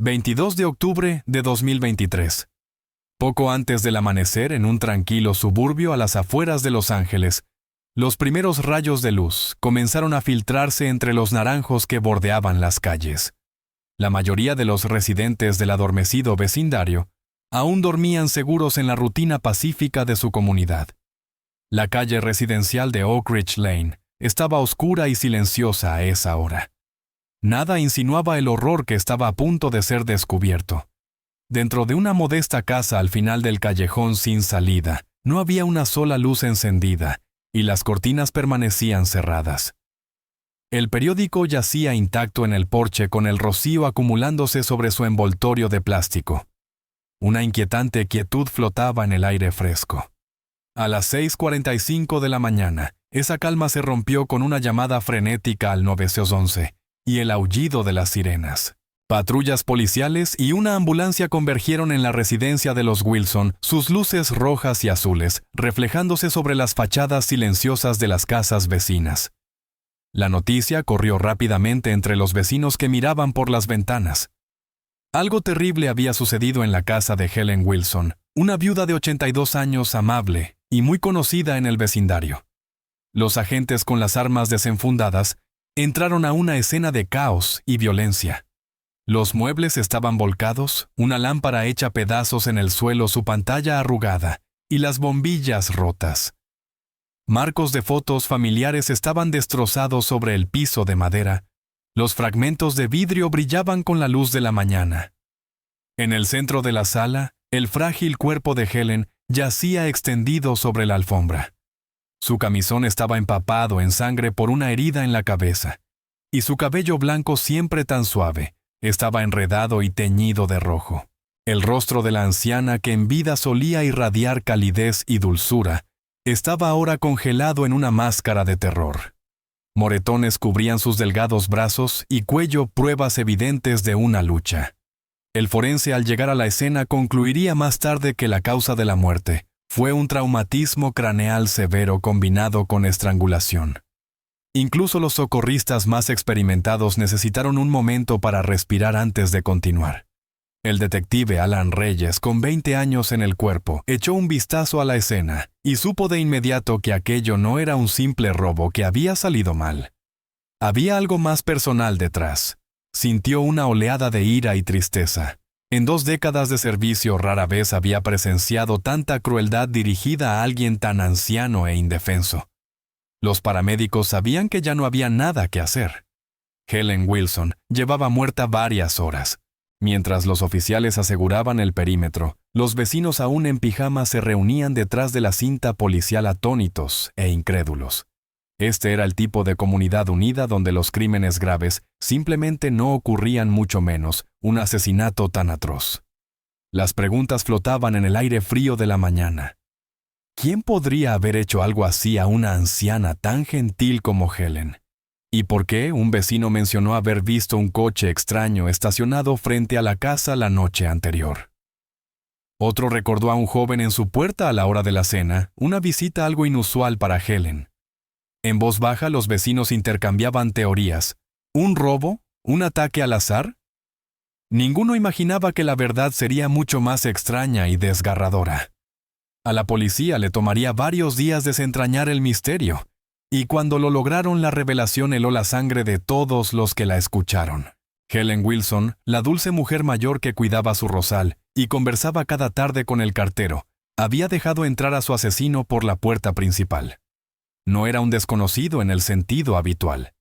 22 de octubre de 2023. Poco antes del amanecer, en un tranquilo suburbio a las afueras de Los Ángeles, los primeros rayos de luz comenzaron a filtrarse entre los naranjos que bordeaban las calles. La mayoría de los residentes del adormecido vecindario aún dormían seguros en la rutina pacífica de su comunidad. La calle residencial de Oak Ridge Lane estaba oscura y silenciosa a esa hora. Nada insinuaba el horror que estaba a punto de ser descubierto. Dentro de una modesta casa al final del callejón sin salida, no había una sola luz encendida, y las cortinas permanecían cerradas. El periódico yacía intacto en el porche con el rocío acumulándose sobre su envoltorio de plástico. Una inquietante quietud flotaba en el aire fresco. A las 6:45 de la mañana, esa calma se rompió con una llamada frenética al 911 y el aullido de las sirenas. Patrullas policiales y una ambulancia convergieron en la residencia de los Wilson, sus luces rojas y azules, reflejándose sobre las fachadas silenciosas de las casas vecinas. La noticia corrió rápidamente entre los vecinos que miraban por las ventanas. Algo terrible había sucedido en la casa de Helen Wilson, una viuda de 82 años amable y muy conocida en el vecindario. Los agentes con las armas desenfundadas entraron a una escena de caos y violencia. Los muebles estaban volcados, una lámpara hecha pedazos en el suelo, su pantalla arrugada y las bombillas rotas. Marcos de fotos familiares estaban destrozados sobre el piso de madera. Los fragmentos de vidrio brillaban con la luz de la mañana. En el centro de la sala, el frágil cuerpo de Helen yacía extendido sobre la alfombra. Su camisón estaba empapado en sangre por una herida en la cabeza, y su cabello blanco siempre tan suave estaba enredado y teñido de rojo. El rostro de la anciana, que en vida solía irradiar calidez y dulzura, estaba ahora congelado en una máscara de terror. Moretones cubrían sus delgados brazos y cuello, pruebas evidentes de una lucha. El forense, al llegar a la escena, concluiría más tarde que la causa de la muerte fue un traumatismo craneal severo combinado con estrangulación. Incluso los socorristas más experimentados necesitaron un momento para respirar antes de continuar. El detective Alan Reyes, con 20 años en el cuerpo, echó un vistazo a la escena y supo de inmediato que aquello no era un simple robo que había salido mal. Había algo más personal detrás. Sintió una oleada de ira y tristeza. En 2 décadas de servicio rara vez había presenciado tanta crueldad dirigida a alguien tan anciano e indefenso. Los paramédicos sabían que ya no había nada que hacer. Helen Wilson llevaba muerta varias horas. Mientras los oficiales aseguraban el perímetro, los vecinos aún en pijama se reunían detrás de la cinta policial atónitos e incrédulos. Este era el tipo de comunidad unida donde los crímenes graves simplemente no ocurrían, mucho menos un asesinato tan atroz. Las preguntas flotaban en el aire frío de la mañana. ¿Quién podría haber hecho algo así a una anciana tan gentil como Helen? ¿Y por qué un vecino mencionó haber visto un coche extraño estacionado frente a la casa la noche anterior? Otro recordó a un joven en su puerta a la hora de la cena, una visita algo inusual para Helen. En voz baja los vecinos intercambiaban teorías. ¿Un robo? ¿Un ataque al azar? Ninguno imaginaba que la verdad sería mucho más extraña y desgarradora. A la policía le tomaría varios días desentrañar el misterio, y cuando lo lograron, la revelación heló la sangre de todos los que la escucharon. Helen Wilson, la dulce mujer mayor que cuidaba su rosal y conversaba cada tarde con el cartero, había dejado entrar a su asesino por la puerta principal. No era un desconocido en el sentido habitual.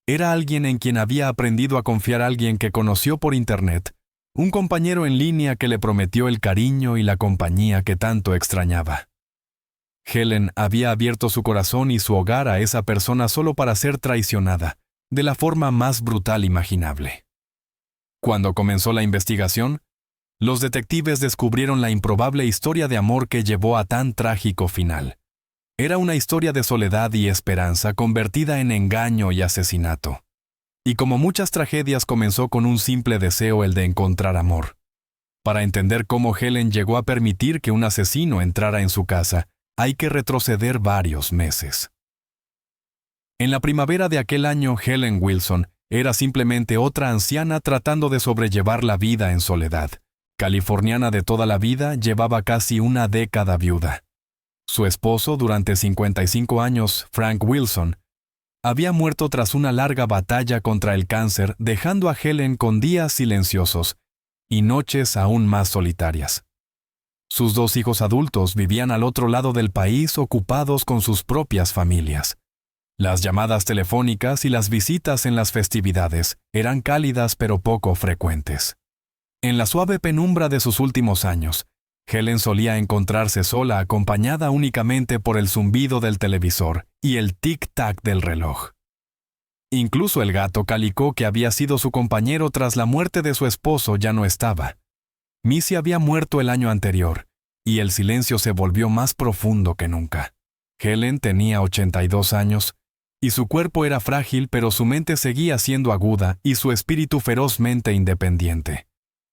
Era alguien en quien había aprendido a confiar, alguien que conoció por internet, un compañero en línea que le prometió el cariño y la compañía que tanto extrañaba. Helen había abierto su corazón y su hogar a esa persona solo para ser traicionada, de la forma más brutal imaginable. Cuando comenzó la investigación, los detectives descubrieron la improbable historia de amor que llevó a tan trágico final. Era una historia de soledad y esperanza convertida en engaño y asesinato. Y como muchas tragedias, comenzó con un simple deseo, el de encontrar amor. Para entender cómo Helen llegó a permitir que un asesino entrara en su casa, hay que retroceder varios meses. En la primavera de aquel año, Helen Wilson Era simplemente otra anciana tratando de sobrellevar la vida en soledad. Californiana de toda la vida, llevaba casi una década viuda. Su esposo, durante 55 años, Frank Wilson, había muerto tras una larga batalla contra el cáncer, dejando a Helen con días silenciosos y noches aún más solitarias. Sus 2 hijos adultos vivían al otro lado del país ocupados con sus propias familias. Las llamadas telefónicas y las visitas en las festividades eran cálidas pero poco frecuentes. En la suave penumbra de sus últimos años, Helen solía encontrarse sola, acompañada únicamente por el zumbido del televisor y el tic-tac del reloj. Incluso el gato Calico, que había sido su compañero tras la muerte de su esposo, ya no estaba. Missy había muerto el año anterior, y el silencio se volvió más profundo que nunca. Helen tenía 82 años, y su cuerpo era frágil, pero su mente seguía siendo aguda y su espíritu ferozmente independiente.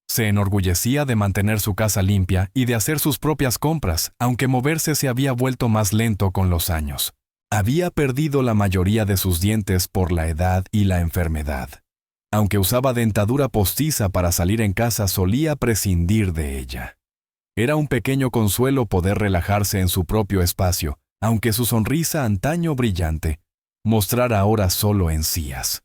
Se enorgullecía de mantener su casa limpia y de hacer sus propias compras, aunque moverse se había vuelto más lento con los años. Había perdido la mayoría de sus dientes por la edad y la enfermedad. Aunque usaba dentadura postiza para salir en casa, solía prescindir de ella. Era un pequeño consuelo poder relajarse en su propio espacio, aunque su sonrisa antaño brillante mostrara ahora solo encías.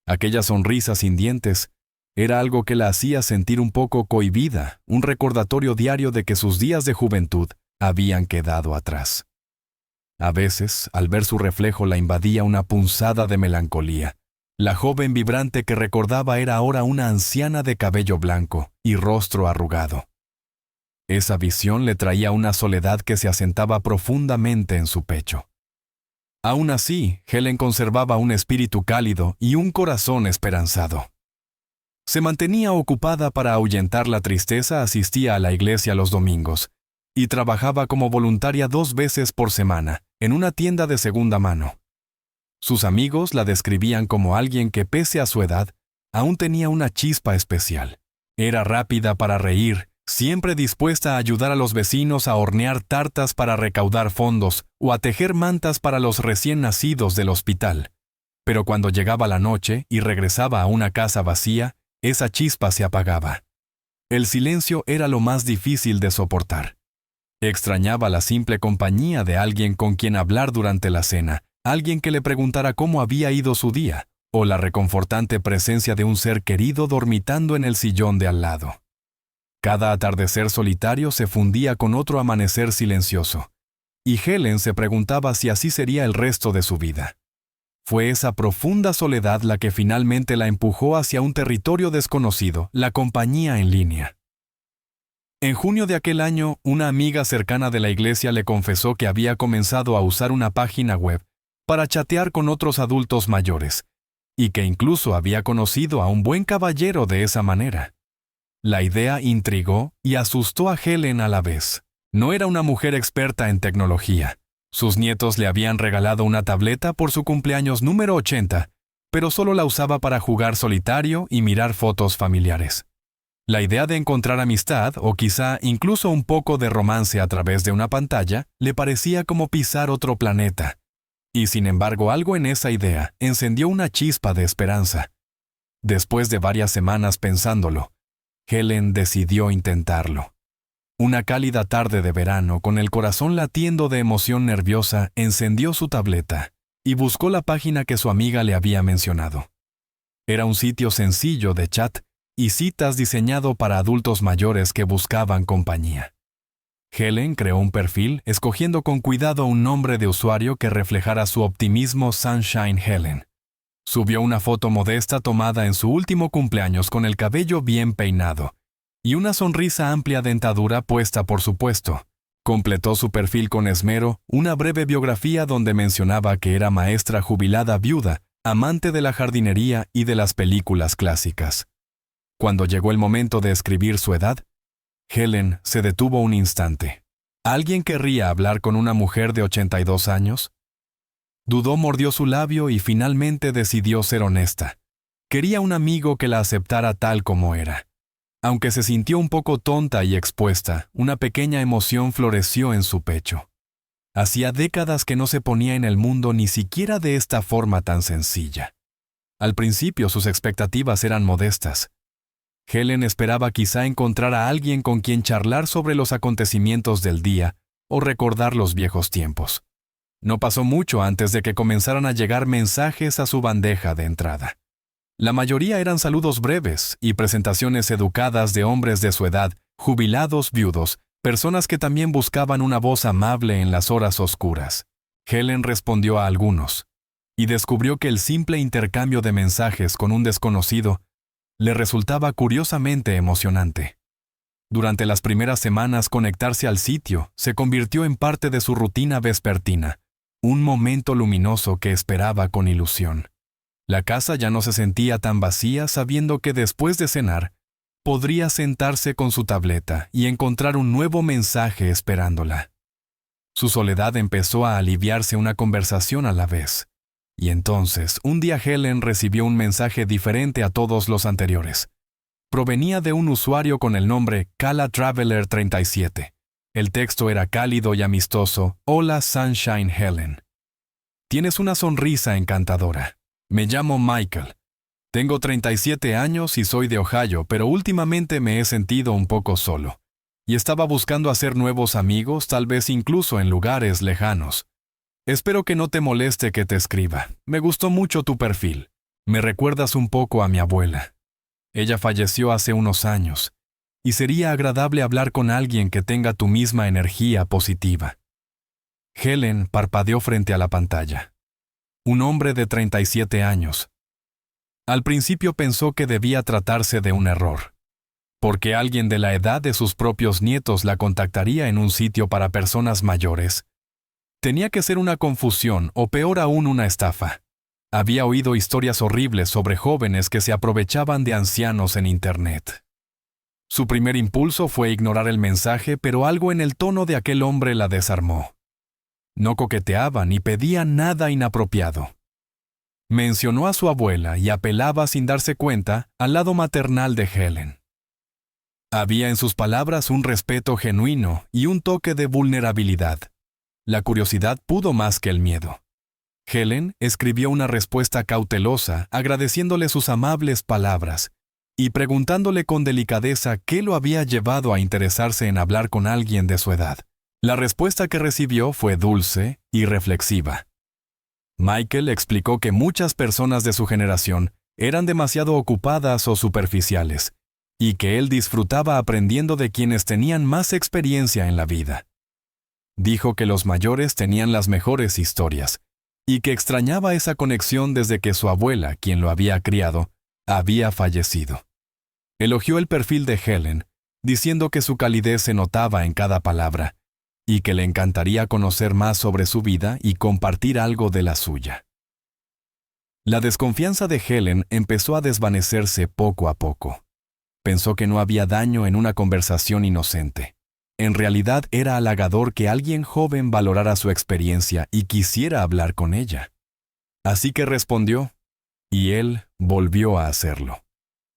Aquella sonrisa sin dientes era algo que la hacía sentir un poco cohibida, un recordatorio diario de que sus días de juventud habían quedado atrás. A veces, al ver su reflejo, la invadía una punzada de melancolía. La joven vibrante que recordaba era ahora una anciana de cabello blanco y rostro arrugado. Esa visión le traía una soledad que se asentaba profundamente en su pecho. Aún así, Helen conservaba un espíritu cálido y un corazón esperanzado. Se mantenía ocupada para ahuyentar la tristeza, asistía a la iglesia los domingos y trabajaba como voluntaria 2 veces por semana en una tienda de segunda mano. Sus amigos la describían como alguien que, pese a su edad, aún tenía una chispa especial. Era rápida para reír, siempre dispuesta a ayudar a los vecinos a hornear tartas para recaudar fondos o a tejer mantas para los recién nacidos del hospital. Pero cuando llegaba la noche y regresaba a una casa vacía, esa chispa se apagaba. El silencio era lo más difícil de soportar. Extrañaba la simple compañía de alguien con quien hablar durante la cena, alguien que le preguntara cómo había ido su día, o la reconfortante presencia de un ser querido dormitando en el sillón de al lado. Cada atardecer solitario se fundía con otro amanecer silencioso, y Helen se preguntaba si así sería el resto de su vida. Fue esa profunda soledad la que finalmente la empujó hacia un territorio desconocido, la compañía en línea. En junio de aquel año, una amiga cercana de la iglesia le confesó que había comenzado a usar una página web para chatear con otros adultos mayores, y que incluso había conocido a un buen caballero de esa manera. La idea intrigó y asustó a Helen a la vez. No era una mujer experta en tecnología. Sus nietos le habían regalado una tableta por su cumpleaños número 80, pero solo la usaba para jugar solitario y mirar fotos familiares. La idea de encontrar amistad, o quizá incluso un poco de romance a través de una pantalla, le parecía como pisar otro planeta. Y sin embargo, algo en esa idea encendió una chispa de esperanza. Después de varias semanas pensándolo, Helen decidió intentarlo. Una cálida tarde de verano, con el corazón latiendo de emoción nerviosa, encendió su tableta y buscó la página que su amiga le había mencionado. Era un sitio sencillo de chat y citas diseñado para adultos mayores que buscaban compañía. Helen creó un perfil, escogiendo con cuidado un nombre de usuario que reflejara su optimismo Sunshine Helen. Subió una foto modesta tomada en su último cumpleaños con el cabello bien peinado y una sonrisa amplia dentadura puesta por supuesto. Completó su perfil con esmero, una breve biografía donde mencionaba que era maestra jubilada viuda, amante de la jardinería y de las películas clásicas. Cuando llegó el momento de escribir su edad, Helen se detuvo un instante. ¿Alguien querría hablar con una mujer de 82 años? Dudó, mordió su labio y finalmente decidió ser honesta. Quería un amigo que la aceptara tal como era. Aunque se sintió un poco tonta y expuesta, una pequeña emoción floreció en su pecho. Hacía décadas que no se ponía en el mundo ni siquiera de esta forma tan sencilla. Al principio sus expectativas eran modestas. Helen esperaba quizá encontrar a alguien con quien charlar sobre los acontecimientos del día o recordar los viejos tiempos. No pasó mucho antes de que comenzaran a llegar mensajes a su bandeja de entrada. La mayoría eran saludos breves y presentaciones educadas de hombres de su edad, jubilados viudos, personas que también buscaban una voz amable en las horas oscuras. Helen respondió a algunos, y descubrió que el simple intercambio de mensajes con un desconocido le resultaba curiosamente emocionante. Durante las primeras semanas, conectarse al sitio se convirtió en parte de su rutina vespertina, un momento luminoso que esperaba con ilusión. La casa ya no se sentía tan vacía sabiendo que después de cenar, podría sentarse con su tableta y encontrar un nuevo mensaje esperándola. Su soledad empezó a aliviarse una conversación a la vez. Y entonces, un día Helen recibió un mensaje diferente a todos los anteriores. Provenía de un usuario con el nombre Kala Traveler 37. El texto era cálido y amistoso. Hola Sunshine Helen. Tienes una sonrisa encantadora. Me llamo Michael. Tengo 37 años y soy de Ohio, pero últimamente me he sentido un poco solo. Y estaba buscando hacer nuevos amigos, tal vez incluso en lugares lejanos. Espero que no te moleste que te escriba. Me gustó mucho tu perfil. Me recuerdas un poco a mi abuela. Ella falleció hace unos años, y sería agradable hablar con alguien que tenga tu misma energía positiva. Helen parpadeó frente a la pantalla. Un hombre de 37 años. Al principio pensó que debía tratarse de un error, porque alguien de la edad de sus propios nietos la contactaría en un sitio para personas mayores. Tenía que ser una confusión o peor aún una estafa. Había oído historias horribles sobre jóvenes que se aprovechaban de ancianos en Internet. Su primer impulso fue ignorar el mensaje, pero algo en el tono de aquel hombre la desarmó. No coqueteaba ni pedía nada inapropiado. Mencionó a su abuela y apelaba sin darse cuenta al lado maternal de Helen. Había en sus palabras un respeto genuino y un toque de vulnerabilidad. La curiosidad pudo más que el miedo. Helen escribió una respuesta cautelosa, agradeciéndole sus amables palabras y preguntándole con delicadeza qué lo había llevado a interesarse en hablar con alguien de su edad. La respuesta que recibió fue dulce y reflexiva. Michael explicó que muchas personas de su generación eran demasiado ocupadas o superficiales, y que él disfrutaba aprendiendo de quienes tenían más experiencia en la vida. Dijo que los mayores tenían las mejores historias, y que extrañaba esa conexión desde que su abuela, quien lo había criado, había fallecido. Elogió el perfil de Helen, diciendo que su calidez se notaba en cada palabra, y que le encantaría conocer más sobre su vida y compartir algo de la suya. La desconfianza de Helen empezó a desvanecerse poco a poco. Pensó que no había daño en una conversación inocente. En realidad era halagador que alguien joven valorara su experiencia y quisiera hablar con ella. Así que respondió, y él volvió a hacerlo.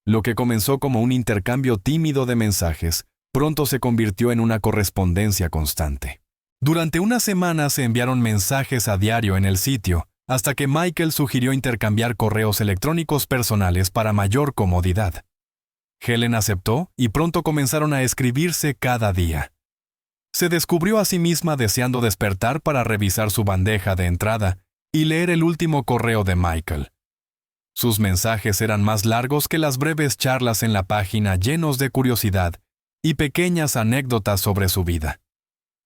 Lo que comenzó como un intercambio tímido de mensajes, pronto se convirtió en una correspondencia constante. Durante una semana se enviaron mensajes a diario en el sitio, hasta que Michael sugirió intercambiar correos electrónicos personales para mayor comodidad. Helen aceptó y pronto comenzaron a escribirse cada día. Se descubrió a sí misma deseando despertar para revisar su bandeja de entrada y leer el último correo de Michael. Sus mensajes eran más largos que las breves charlas en la página, llenos de curiosidad y pequeñas anécdotas sobre su vida.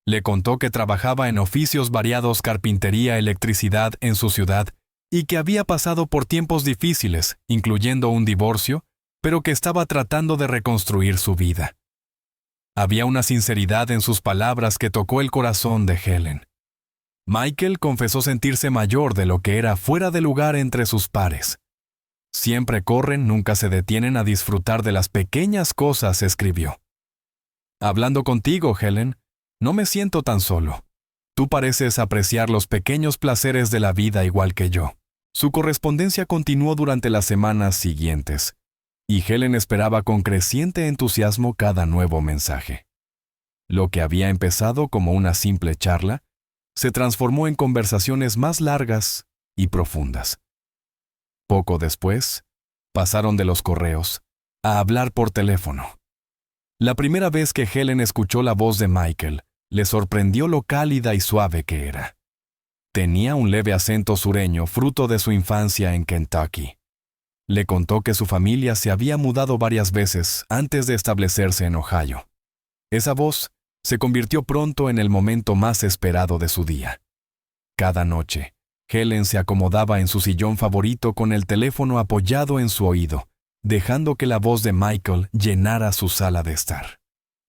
Le contó que trabajaba en oficios variados, carpintería, electricidad en su ciudad y que había pasado por tiempos difíciles, incluyendo un divorcio, pero que estaba tratando de reconstruir su vida. Había una sinceridad en sus palabras que tocó el corazón de Helen. Michael confesó sentirse mayor de lo que era, fuera de lugar entre sus pares. Siempre corren, nunca se detienen a disfrutar de las pequeñas cosas, escribió. Hablando contigo, Helen, no me siento tan solo. Tú pareces apreciar los pequeños placeres de la vida igual que yo. Su correspondencia continuó durante las semanas siguientes, y Helen esperaba con creciente entusiasmo cada nuevo mensaje. Lo que había empezado como una simple charla se transformó en conversaciones más largas y profundas. Poco después, pasaron de los correos a hablar por teléfono. La primera vez que Helen escuchó la voz de Michael, le sorprendió lo cálida y suave que era. Tenía un leve acento sureño fruto de su infancia en Kentucky. Le contó que su familia se había mudado varias veces antes de establecerse en Ohio. Esa voz se convirtió pronto en el momento más esperado de su día. Cada noche, Helen se acomodaba en su sillón favorito con el teléfono apoyado en su oído, dejando que la voz de Michael llenara su sala de estar.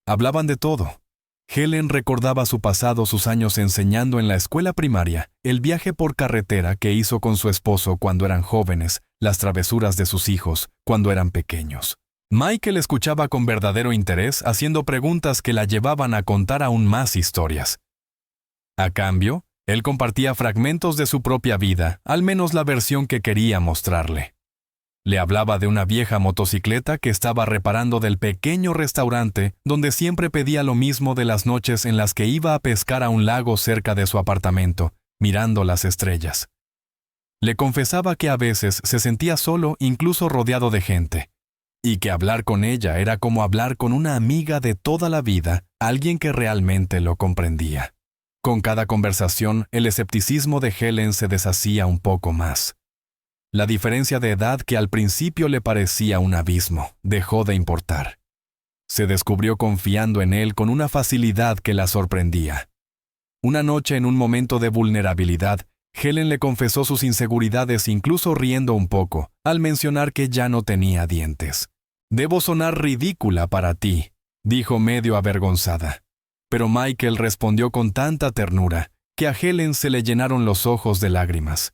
Hablaban de todo. Helen recordaba su pasado, sus años enseñando en la escuela primaria, el viaje por carretera que hizo con su esposo cuando eran jóvenes, las travesuras de sus hijos cuando eran pequeños. Michael escuchaba con verdadero interés, haciendo preguntas que la llevaban a contar aún más historias. A cambio, él compartía fragmentos de su propia vida, al menos la versión que quería mostrarle. Le hablaba de una vieja motocicleta que estaba reparando, del pequeño restaurante donde siempre pedía lo mismo, de las noches en las que iba a pescar a un lago cerca de su apartamento, mirando las estrellas. Le confesaba que a veces se sentía solo, incluso rodeado de gente, y que hablar con ella era como hablar con una amiga de toda la vida, alguien que realmente lo comprendía. Con cada conversación, el escepticismo de Helen se deshacía un poco más. La diferencia de edad, que al principio le parecía un abismo, dejó de importar. Se descubrió confiando en él con una facilidad que la sorprendía. Una noche, en un momento de vulnerabilidad, Helen le confesó sus inseguridades, incluso riendo un poco, al mencionar que ya no tenía dientes. «Debo sonar ridícula para ti», dijo medio avergonzada. Pero Michael respondió con tanta ternura que a Helen se le llenaron los ojos de lágrimas.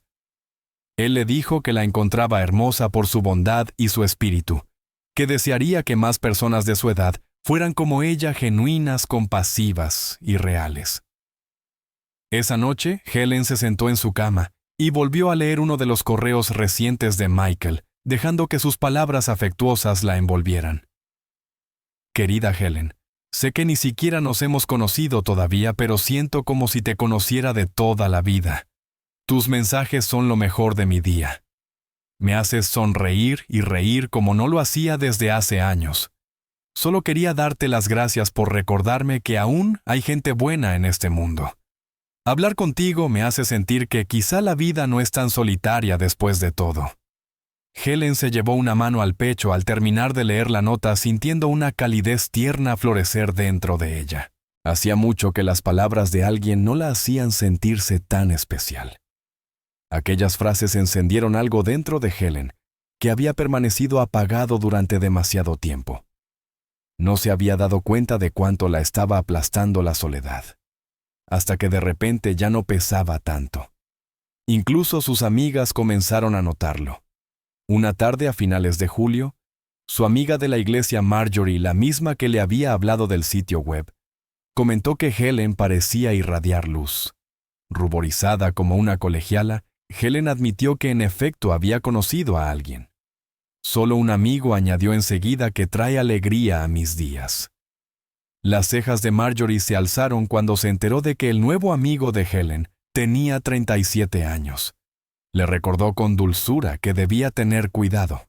Él le dijo que la encontraba hermosa por su bondad y su espíritu, que desearía que más personas de su edad fueran como ella, genuinas, compasivas y reales. Esa noche, Helen se sentó en su cama y volvió a leer uno de los correos recientes de Michael, dejando que sus palabras afectuosas la envolvieran. «Querida Helen, sé que ni siquiera nos hemos conocido todavía, pero siento como si te conociera de toda la vida. Tus mensajes son lo mejor de mi día. Me haces sonreír y reír como no lo hacía desde hace años. Solo quería darte las gracias por recordarme que aún hay gente buena en este mundo. Hablar contigo me hace sentir que quizá la vida no es tan solitaria después de todo». Helen se llevó una mano al pecho al terminar de leer la nota, sintiendo una calidez tierna florecer dentro de ella. Hacía mucho que las palabras de alguien no la hacían sentirse tan especial. Aquellas frases encendieron algo dentro de Helen, que había permanecido apagado durante demasiado tiempo. No se había dado cuenta de cuánto la estaba aplastando la soledad, hasta que de repente ya no pesaba tanto. Incluso sus amigas comenzaron a notarlo. Una tarde a finales de julio, su amiga de la iglesia Marjorie, la misma que le había hablado del sitio web, comentó que Helen parecía irradiar luz. Ruborizada como una colegiala, Helen admitió que en efecto había conocido a alguien. «Solo un amigo», añadió enseguida, «que trae alegría a mis días». Las cejas de Marjorie se alzaron cuando se enteró de que el nuevo amigo de Helen tenía 37 años. Le recordó con dulzura que debía tener cuidado.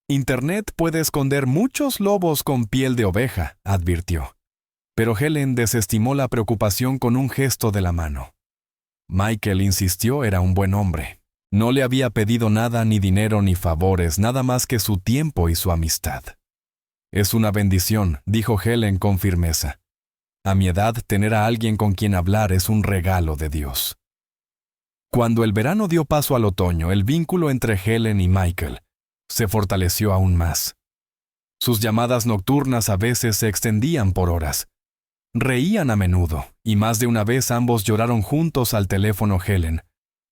«Internet puede esconder muchos lobos con piel de oveja», advirtió. Pero Helen desestimó la preocupación con un gesto de la mano. Michael, insistió, era un buen hombre. No le había pedido nada, ni dinero ni favores, nada más que su tiempo y su amistad. «Es una bendición», dijo Helen con firmeza. «A mi edad, tener a alguien con quien hablar es un regalo de Dios». Cuando el verano dio paso al otoño, el vínculo entre Helen y Michael se fortaleció aún más. Sus llamadas nocturnas a veces se extendían por horas. Reían a menudo, y más de una vez ambos lloraron juntos al teléfono. Helen,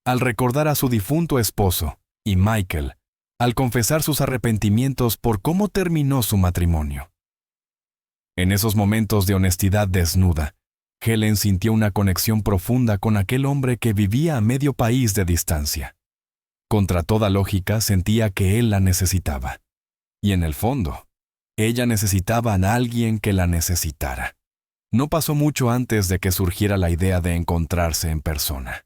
al recordar a su difunto esposo, y Michael, al confesar sus arrepentimientos por cómo terminó su matrimonio. En esos momentos de honestidad desnuda, Helen sintió una conexión profunda con aquel hombre que vivía a medio país de distancia. Contra toda lógica, sentía que él la necesitaba. Y en el fondo, ella necesitaba a alguien que la necesitara. No pasó mucho antes de que surgiera la idea de encontrarse en persona.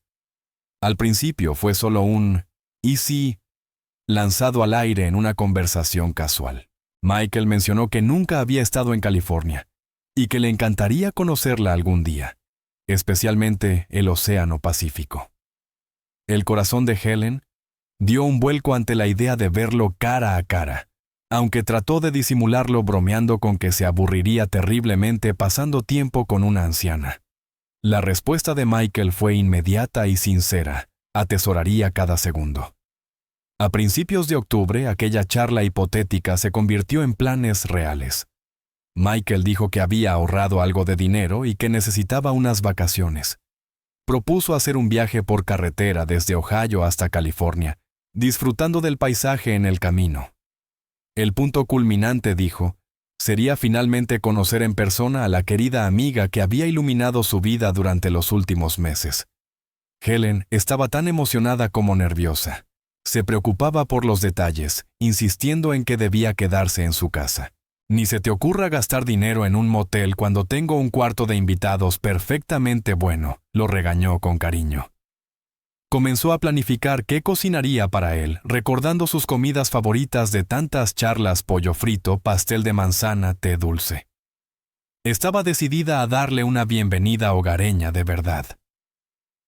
Al principio fue solo un «¿y si?», lanzado al aire en una conversación casual. Michael mencionó que nunca había estado en California y que le encantaría conocerla algún día, especialmente el Océano Pacífico. El corazón de Helen dio un vuelco ante la idea de verlo cara a cara, aunque trató de disimularlo bromeando con que se aburriría terriblemente pasando tiempo con una anciana. La respuesta de Michael fue inmediata y sincera. Atesoraría cada segundo. A principios de octubre, aquella charla hipotética se convirtió en planes reales. Michael dijo que había ahorrado algo de dinero y que necesitaba unas vacaciones. Propuso hacer un viaje por carretera desde Ohio hasta California, disfrutando del paisaje en el camino. El punto culminante, dijo, sería finalmente conocer en persona a la querida amiga que había iluminado su vida durante los últimos meses. Helen estaba tan emocionada como nerviosa. Se preocupaba por los detalles, insistiendo en que debía quedarse en su casa. Ni se te ocurra gastar dinero en un motel cuando tengo un cuarto de invitados perfectamente bueno, lo regañó con cariño. Comenzó a planificar qué cocinaría para él, recordando sus comidas favoritas de tantas charlas: pollo frito, pastel de manzana, té dulce. Estaba decidida a darle una bienvenida hogareña de verdad.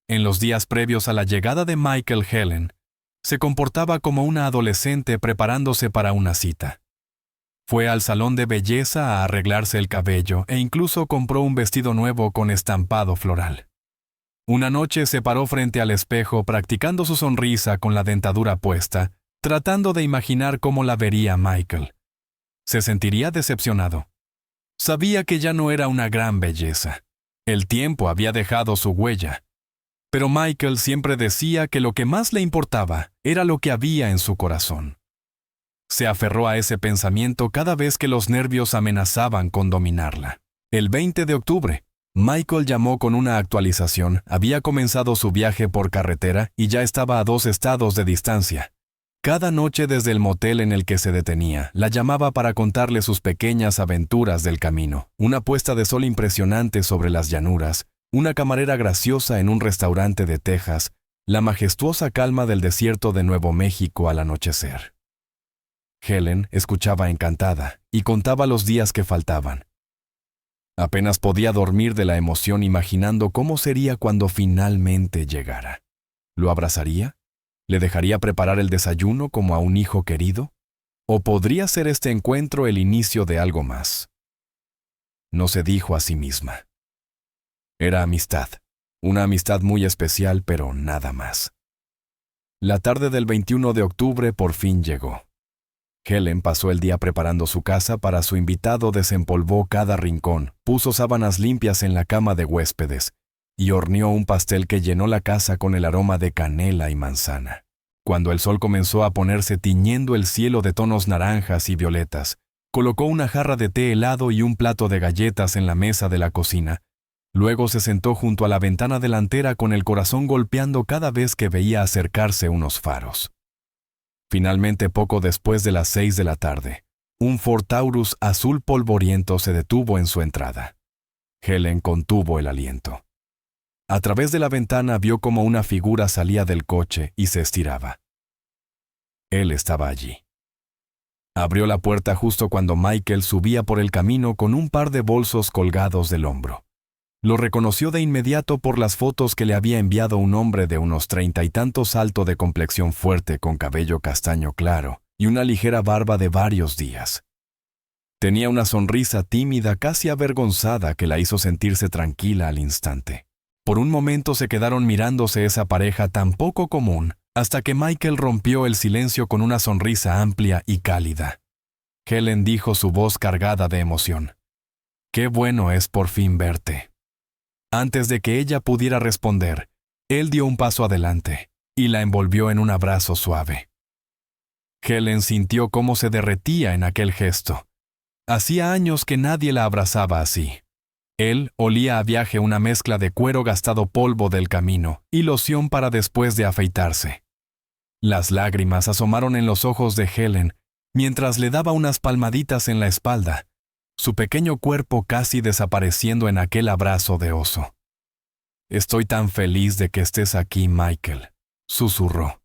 En los días previos a la llegada de Michael, Helen se comportaba como una adolescente preparándose para una cita. Fue al salón de belleza a arreglarse el cabello e incluso compró un vestido nuevo con estampado floral. Una noche se paró frente al espejo practicando su sonrisa con la dentadura puesta, tratando de imaginar cómo la vería Michael. Se sentiría decepcionado. Sabía que ya no era una gran belleza. El tiempo había dejado su huella. Pero Michael siempre decía que lo que más le importaba era lo que había en su corazón. Se aferró a ese pensamiento cada vez que los nervios amenazaban con dominarla. El 20 de octubre, Michael llamó con una actualización. Había comenzado su viaje por carretera y ya estaba a 2 estados de distancia. Cada noche desde el motel en el que se detenía, la llamaba para contarle sus pequeñas aventuras del camino, una puesta de sol impresionante sobre las llanuras, una camarera graciosa en un restaurante de Texas, la majestuosa calma del desierto de Nuevo México al anochecer. Helen escuchaba encantada y contaba los días que faltaban. Apenas podía dormir de la emoción imaginando cómo sería cuando finalmente llegara. ¿Lo abrazaría? ¿Le dejaría preparar el desayuno como a un hijo querido? ¿O podría ser este encuentro el inicio de algo más? No se dijo a sí misma. Era amistad, una amistad muy especial, pero nada más. La tarde del 21 de octubre por fin llegó. Helen pasó el día preparando su casa para su invitado, desempolvó cada rincón, puso sábanas limpias en la cama de huéspedes y horneó un pastel que llenó la casa con el aroma de canela y manzana. Cuando el sol comenzó a ponerse tiñendo el cielo de tonos naranjas y violetas, colocó una jarra de té helado y un plato de galletas en la mesa de la cocina. Luego se sentó junto a la ventana delantera con el corazón golpeando cada vez que veía acercarse unos faros. Finalmente, poco después de las 6 de la tarde, un Ford Taurus azul polvoriento se detuvo en su entrada. Helen contuvo el aliento. A través de la ventana vio cómo una figura salía del coche y se estiraba. Él estaba allí. Abrió la puerta justo cuando Michael subía por el camino con un par de bolsos colgados del hombro. Lo reconoció de inmediato por las fotos que le había enviado un hombre de unos 30 y tantos, alto, de complexión fuerte, con cabello castaño claro y una ligera barba de varios días. Tenía una sonrisa tímida, casi avergonzada, que la hizo sentirse tranquila al instante. Por un momento se quedaron mirándose esa pareja tan poco común, hasta que Michael rompió el silencio con una sonrisa amplia y cálida. Helen dijo, su voz cargada de emoción: «Qué bueno es por fin verte». Antes de que ella pudiera responder, él dio un paso adelante y la envolvió en un abrazo suave. Helen sintió cómo se derretía en aquel gesto. Hacía años que nadie la abrazaba así. Él olía a viaje, una mezcla de cuero gastado, polvo del camino y loción para después de afeitarse. Las lágrimas asomaron en los ojos de Helen mientras le daba unas palmaditas en la espalda, su pequeño cuerpo casi desapareciendo en aquel abrazo de oso. «Estoy tan feliz de que estés aquí, Michael», susurró.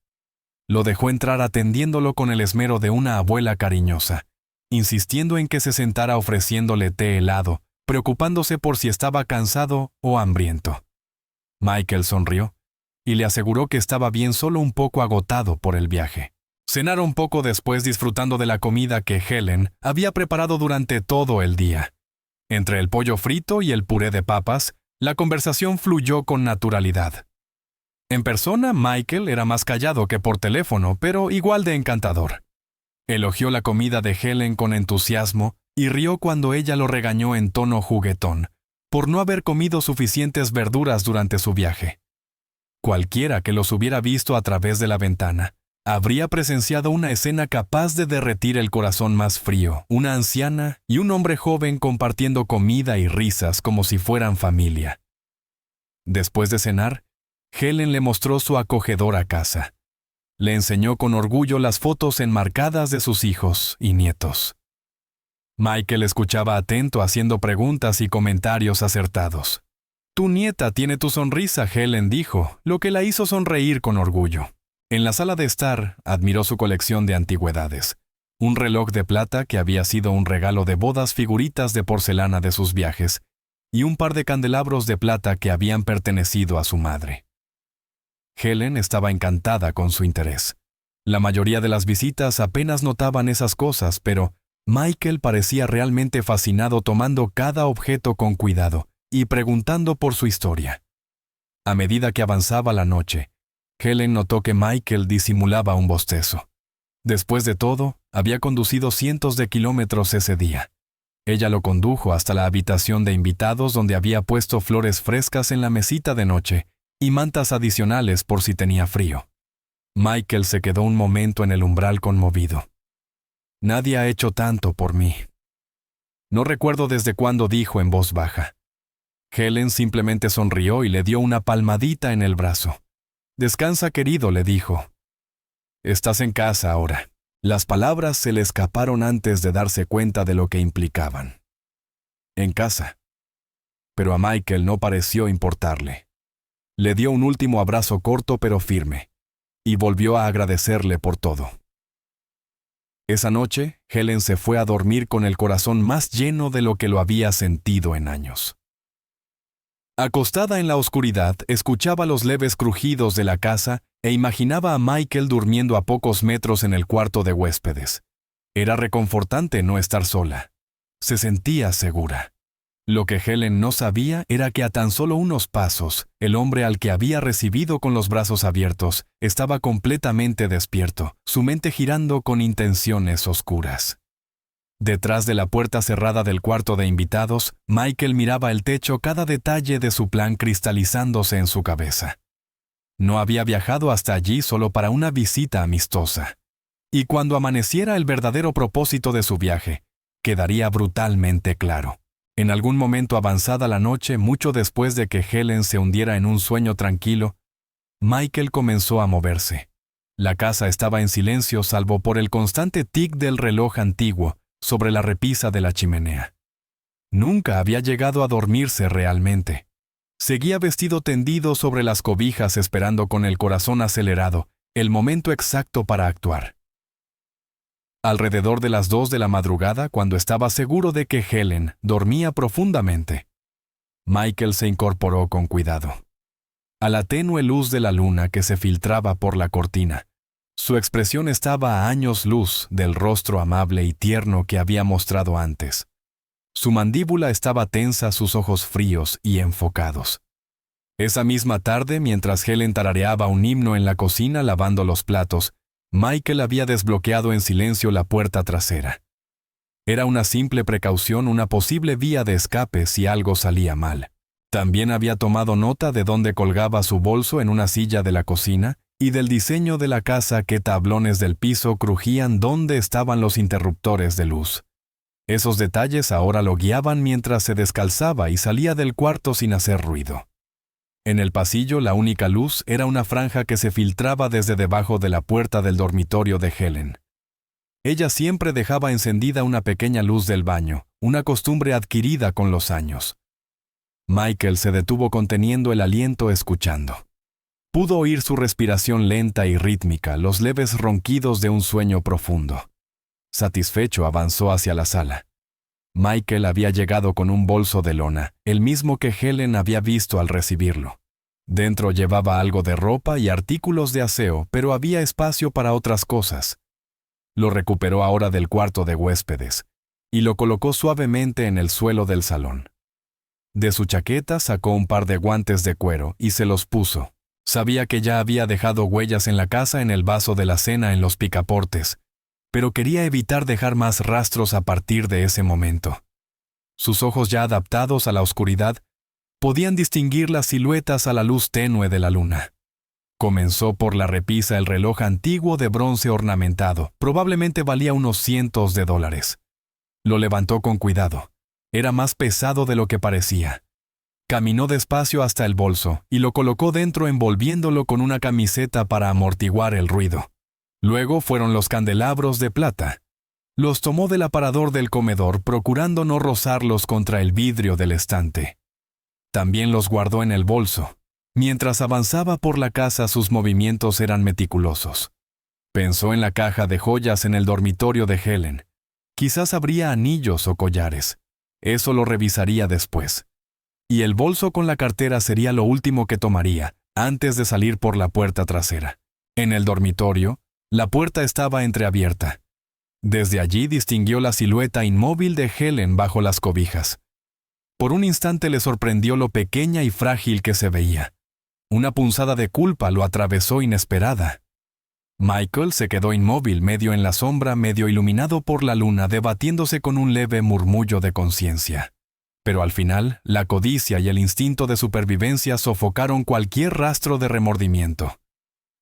Lo dejó entrar atendiéndolo con el esmero de una abuela cariñosa, insistiendo en que se sentara ofreciéndole té helado, preocupándose por si estaba cansado o hambriento. Michael sonrió y le aseguró que estaba bien, solo un poco agotado por el viaje. Cenaron poco después, disfrutando de la comida que Helen había preparado durante todo el día. Entre el pollo frito y el puré de papas, la conversación fluyó con naturalidad. En persona, Michael era más callado que por teléfono, pero igual de encantador. Elogió la comida de Helen con entusiasmo y rió cuando ella lo regañó en tono juguetón por no haber comido suficientes verduras durante su viaje. Cualquiera que los hubiera visto a través de la ventana habría presenciado una escena capaz de derretir el corazón más frío: una anciana y un hombre joven compartiendo comida y risas como si fueran familia. Después de cenar, Helen le mostró su acogedora casa. Le enseñó con orgullo las fotos enmarcadas de sus hijos y nietos. Michael escuchaba atento, haciendo preguntas y comentarios acertados. «Tu nieta tiene tu sonrisa», Helen dijo, lo que la hizo sonreír con orgullo. En la sala de estar, admiró su colección de antigüedades. Un reloj de plata que había sido un regalo de bodas, figuritas de porcelana de sus viajes, y un par de candelabros de plata que habían pertenecido a su madre. Helen estaba encantada con su interés. La mayoría de las visitas apenas notaban esas cosas, pero Michael parecía realmente fascinado, tomando cada objeto con cuidado y preguntando por su historia. A medida que avanzaba la noche, Helen notó que Michael disimulaba un bostezo. Después de todo, había conducido cientos de kilómetros ese día. Ella lo condujo hasta la habitación de invitados, donde había puesto flores frescas en la mesita de noche y mantas adicionales por si tenía frío. Michael se quedó un momento en el umbral conmovido. «Nadie ha hecho tanto por mí». No recuerdo desde cuándo, dijo en voz baja. Helen simplemente sonrió y le dio una palmadita en el brazo. «Descansa, querido», le dijo. «Estás en casa ahora». Las palabras se le escaparon antes de darse cuenta de lo que implicaban. En casa. Pero a Michael no pareció importarle. Le dio un último abrazo corto pero firme, y volvió a agradecerle por todo. Esa noche, Helen se fue a dormir con el corazón más lleno de lo que lo había sentido en años. Acostada en la oscuridad, escuchaba los leves crujidos de la casa e imaginaba a Michael durmiendo a pocos metros en el cuarto de huéspedes. Era reconfortante no estar sola. Se sentía segura. Lo que Helen no sabía era que a tan solo unos pasos, el hombre al que había recibido con los brazos abiertos estaba completamente despierto, su mente girando con intenciones oscuras. Detrás de la puerta cerrada del cuarto de invitados, Michael miraba el techo, cada detalle de su plan cristalizándose en su cabeza. No había viajado hasta allí solo para una visita amistosa. Y cuando amaneciera, el verdadero propósito de su viaje quedaría brutalmente claro. En algún momento avanzada la noche, mucho después de que Helen se hundiera en un sueño tranquilo, Michael comenzó a moverse. La casa estaba en silencio, salvo por el constante tic del reloj antiguo sobre la repisa de la chimenea. Nunca había llegado a dormirse realmente. Seguía vestido tendido sobre las cobijas, esperando con el corazón acelerado el momento exacto para actuar. Alrededor de las 2 de la madrugada, cuando estaba seguro de que Helen dormía profundamente, Michael se incorporó con cuidado. A la tenue luz de la luna que se filtraba por la cortina, su expresión estaba a años luz del rostro amable y tierno que había mostrado antes. Su mandíbula estaba tensa, sus ojos fríos y enfocados. Esa misma tarde, mientras Helen tarareaba un himno en la cocina lavando los platos, Michael había desbloqueado en silencio la puerta trasera. Era una simple precaución, una posible vía de escape si algo salía mal. También había tomado nota de dónde colgaba su bolso en una silla de la cocina y del diseño de la casa, qué tablones del piso crujían, dónde estaban los interruptores de luz. Esos detalles ahora lo guiaban mientras se descalzaba y salía del cuarto sin hacer ruido. En el pasillo, la única luz era una franja que se filtraba desde debajo de la puerta del dormitorio de Helen. Ella siempre dejaba encendida una pequeña luz del baño, una costumbre adquirida con los años. Michael se detuvo conteniendo el aliento escuchando. Pudo oír su respiración lenta y rítmica, los leves ronquidos de un sueño profundo. Satisfecho, avanzó hacia la sala. Michael había llegado con un bolso de lona, el mismo que Helen había visto al recibirlo. Dentro llevaba algo de ropa y artículos de aseo, pero había espacio para otras cosas. Lo recuperó ahora del cuarto de huéspedes y lo colocó suavemente en el suelo del salón. De su chaqueta sacó un par de guantes de cuero y se los puso. Sabía que ya había dejado huellas en la casa en el vaso de la cena en los picaportes, pero quería evitar dejar más rastros a partir de ese momento. Sus ojos ya adaptados a la oscuridad podían distinguir las siluetas a la luz tenue de la luna. Comenzó por la repisa el reloj antiguo de bronce ornamentado, probablemente valía unos cientos de dólares. Lo levantó con cuidado. Era más pesado de lo que parecía. Caminó despacio hasta el bolso y lo colocó dentro envolviéndolo con una camiseta para amortiguar el ruido. Luego fueron los candelabros de plata. Los tomó del aparador del comedor, procurando no rozarlos contra el vidrio del estante. También los guardó en el bolso. Mientras avanzaba por la casa, sus movimientos eran meticulosos. Pensó en la caja de joyas en el dormitorio de Helen. Quizás habría anillos o collares. Eso lo revisaría después. Y el bolso con la cartera sería lo último que tomaría, antes de salir por la puerta trasera. En el dormitorio, la puerta estaba entreabierta. Desde allí distinguió la silueta inmóvil de Helen bajo las cobijas. Por un instante le sorprendió lo pequeña y frágil que se veía. Una punzada de culpa lo atravesó inesperada. Michael se quedó inmóvil, medio en la sombra, medio iluminado por la luna, debatiéndose con un leve murmullo de conciencia. Pero al final, la codicia y el instinto de supervivencia sofocaron cualquier rastro de remordimiento.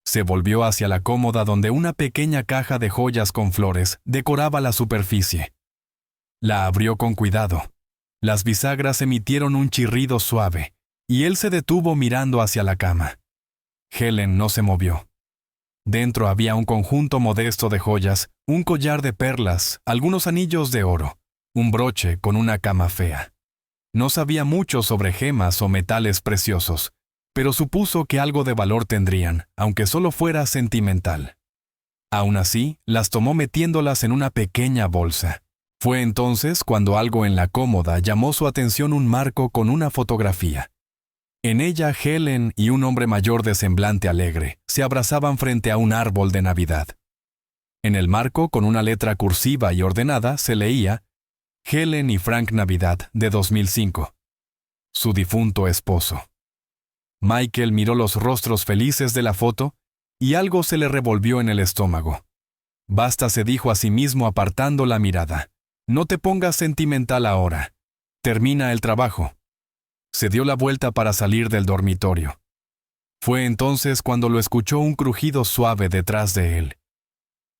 Se volvió hacia la cómoda donde una pequeña caja de joyas con flores decoraba la superficie. La abrió con cuidado. Las bisagras emitieron un chirrido suave, y él se detuvo mirando hacia la cama. Helen no se movió. Dentro había un conjunto modesto de joyas, un collar de perlas, algunos anillos de oro, un broche con una cama fea. No sabía mucho sobre gemas o metales preciosos, pero supuso que algo de valor tendrían, aunque solo fuera sentimental. Aún así, las tomó metiéndolas en una pequeña bolsa. Fue entonces cuando algo en la cómoda llamó su atención: un marco con una fotografía. En ella, Helen y un hombre mayor de semblante alegre se abrazaban frente a un árbol de Navidad. En el marco, con una letra cursiva y ordenada, se leía: Helen y Frank Navidad, de 2005. Su difunto esposo. Michael miró los rostros felices de la foto y algo se le revolvió en el estómago. Basta, se dijo a sí mismo apartando la mirada. No te pongas sentimental ahora. Termina el trabajo. Se dio la vuelta para salir del dormitorio. Fue entonces cuando lo escuchó un crujido suave detrás de él.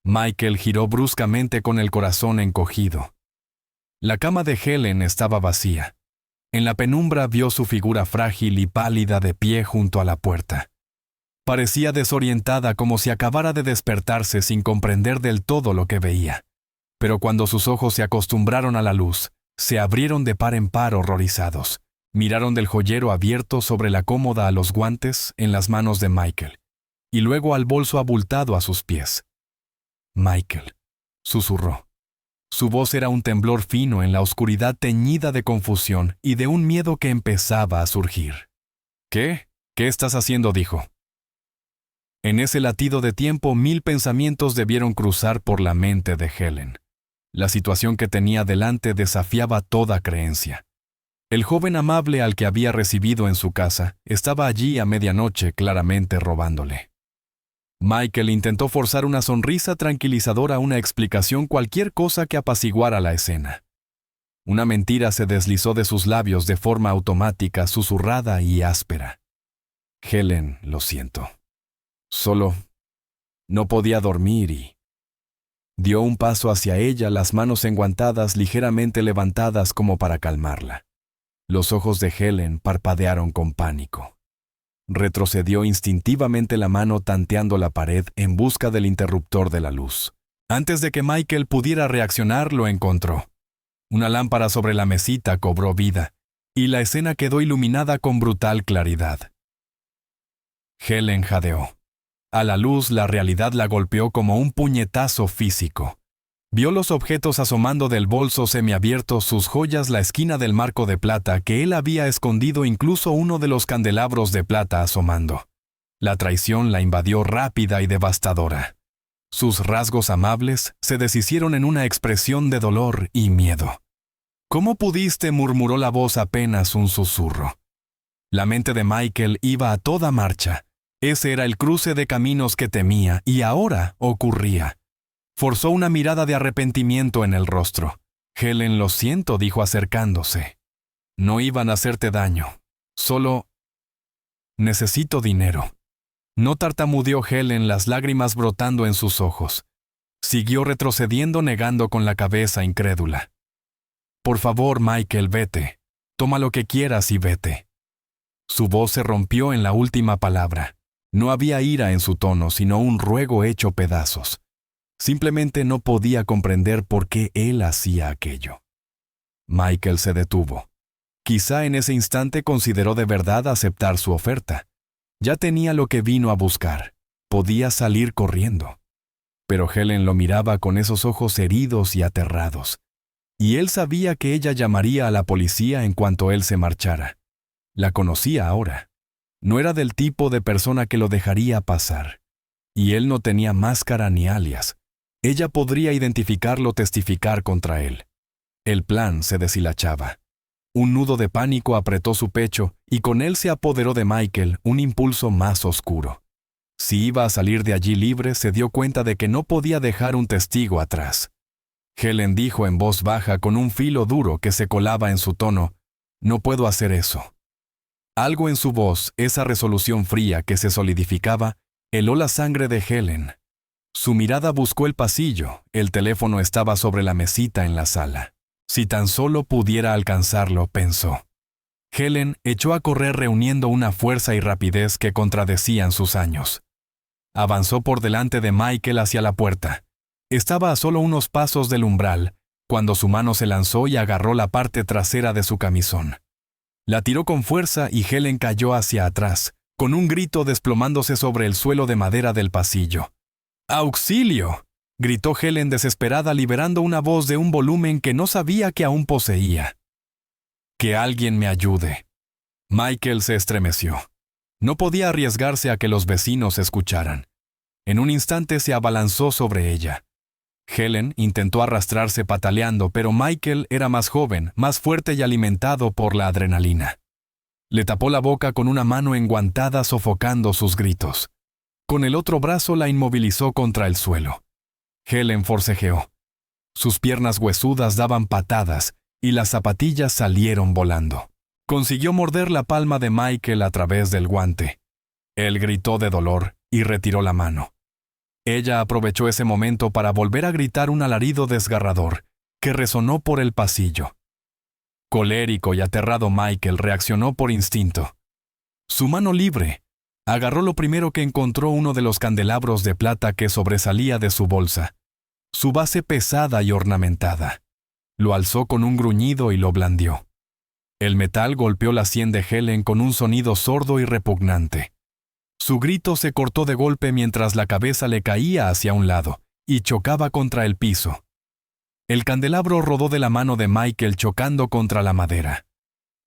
Michael giró bruscamente con el corazón encogido. La cama de Helen estaba vacía. En la penumbra vio su figura frágil y pálida de pie junto a la puerta. Parecía desorientada, como si acabara de despertarse sin comprender del todo lo que veía. Pero cuando sus ojos se acostumbraron a la luz, se abrieron de par en par horrorizados. Miraron del joyero abierto sobre la cómoda a los guantes en las manos de Michael, y luego al bolso abultado a sus pies. Michael, susurró. Su voz era un temblor fino en la oscuridad teñida de confusión y de un miedo que empezaba a surgir. ¿Qué? ¿Qué estás haciendo?, dijo. En ese latido de tiempo, 1000 pensamientos debieron cruzar por la mente de Helen. La situación que tenía delante desafiaba toda creencia. El joven amable al que había recibido en su casa estaba allí a medianoche, claramente robándole. Michael intentó forzar una sonrisa tranquilizadora, una explicación, cualquier cosa que apaciguara la escena. Una mentira se deslizó de sus labios de forma automática, susurrada y áspera. Helen, lo siento. Solo no podía dormir y... Dio un paso hacia ella, las manos enguantadas ligeramente levantadas como para calmarla. Los ojos de Helen parpadearon con pánico. Retrocedió instintivamente la mano tanteando la pared en busca del interruptor de la luz. Antes de que Michael pudiera reaccionar, lo encontró. Una lámpara sobre la mesita cobró vida, y la escena quedó iluminada con brutal claridad. Helen jadeó. A la luz, la realidad la golpeó como un puñetazo físico. Vio los objetos asomando del bolso semiabierto, sus joyas, la esquina del marco de plata que él había escondido, incluso uno de los candelabros de plata asomando. La traición la invadió rápida y devastadora. Sus rasgos amables se deshicieron en una expresión de dolor y miedo. «¿Cómo pudiste?», murmuró la voz apenas un susurro. La mente de Michael iba a toda marcha. Ese era el cruce de caminos que temía y ahora ocurría. Forzó una mirada de arrepentimiento en el rostro. «Helen, lo siento», dijo acercándose. «No iban a hacerte daño. Solo necesito dinero». No tartamudeó Helen, las lágrimas brotando en sus ojos. Siguió retrocediendo, negando con la cabeza incrédula. «Por favor, Michael, vete. Toma lo que quieras y vete». Su voz se rompió en la última palabra. No había ira en su tono, sino un ruego hecho pedazos. Simplemente no podía comprender por qué él hacía aquello. Michael se detuvo. Quizá en ese instante consideró de verdad aceptar su oferta. Ya tenía lo que vino a buscar. Podía salir corriendo. Pero Helen lo miraba con esos ojos heridos y aterrados. Y él sabía que ella llamaría a la policía en cuanto él se marchara. La conocía ahora. No era del tipo de persona que lo dejaría pasar. Y él no tenía máscara ni alias. Ella podría identificarlo, testificar contra él. El plan se deshilachaba. Un nudo de pánico apretó su pecho y con él se apoderó de Michael un impulso más oscuro. Si iba a salir de allí libre, se dio cuenta de que no podía dejar un testigo atrás. Helen dijo en voz baja con un filo duro que se colaba en su tono: «No puedo hacer eso». Algo en su voz, esa resolución fría que se solidificaba, heló la sangre de Helen. Su mirada buscó el pasillo, el teléfono estaba sobre la mesita en la sala. Si tan solo pudiera alcanzarlo, pensó. Helen echó a correr reuniendo una fuerza y rapidez que contradecían sus años. Avanzó por delante de Michael hacia la puerta. Estaba a solo unos pasos del umbral, cuando su mano se lanzó y agarró la parte trasera de su camisón. La tiró con fuerza y Helen cayó hacia atrás, con un grito desplomándose sobre el suelo de madera del pasillo. «¡Auxilio!», gritó Helen desesperada, liberando una voz de un volumen que no sabía que aún poseía. «Que alguien me ayude». Michael se estremeció. No podía arriesgarse a que los vecinos escucharan. En un instante se abalanzó sobre ella. Helen intentó arrastrarse pataleando, pero Michael era más joven, más fuerte y alimentado por la adrenalina. Le tapó la boca con una mano enguantada, sofocando sus gritos. Con el otro brazo la inmovilizó contra el suelo. Helen forcejeó. Sus piernas huesudas daban patadas y las zapatillas salieron volando. Consiguió morder la palma de Michael a través del guante. Él gritó de dolor y retiró la mano. Ella aprovechó ese momento para volver a gritar un alarido desgarrador que resonó por el pasillo. Colérico y aterrado, Michael reaccionó por instinto. Su mano libre agarró lo primero que encontró, uno de los candelabros de plata que sobresalía de su bolsa, su base pesada y ornamentada. Lo alzó con un gruñido y lo blandió. El metal golpeó la sien de Helen con un sonido sordo y repugnante. Su grito se cortó de golpe mientras la cabeza le caía hacia un lado y chocaba contra el piso. El candelabro rodó de la mano de Michael chocando contra la madera.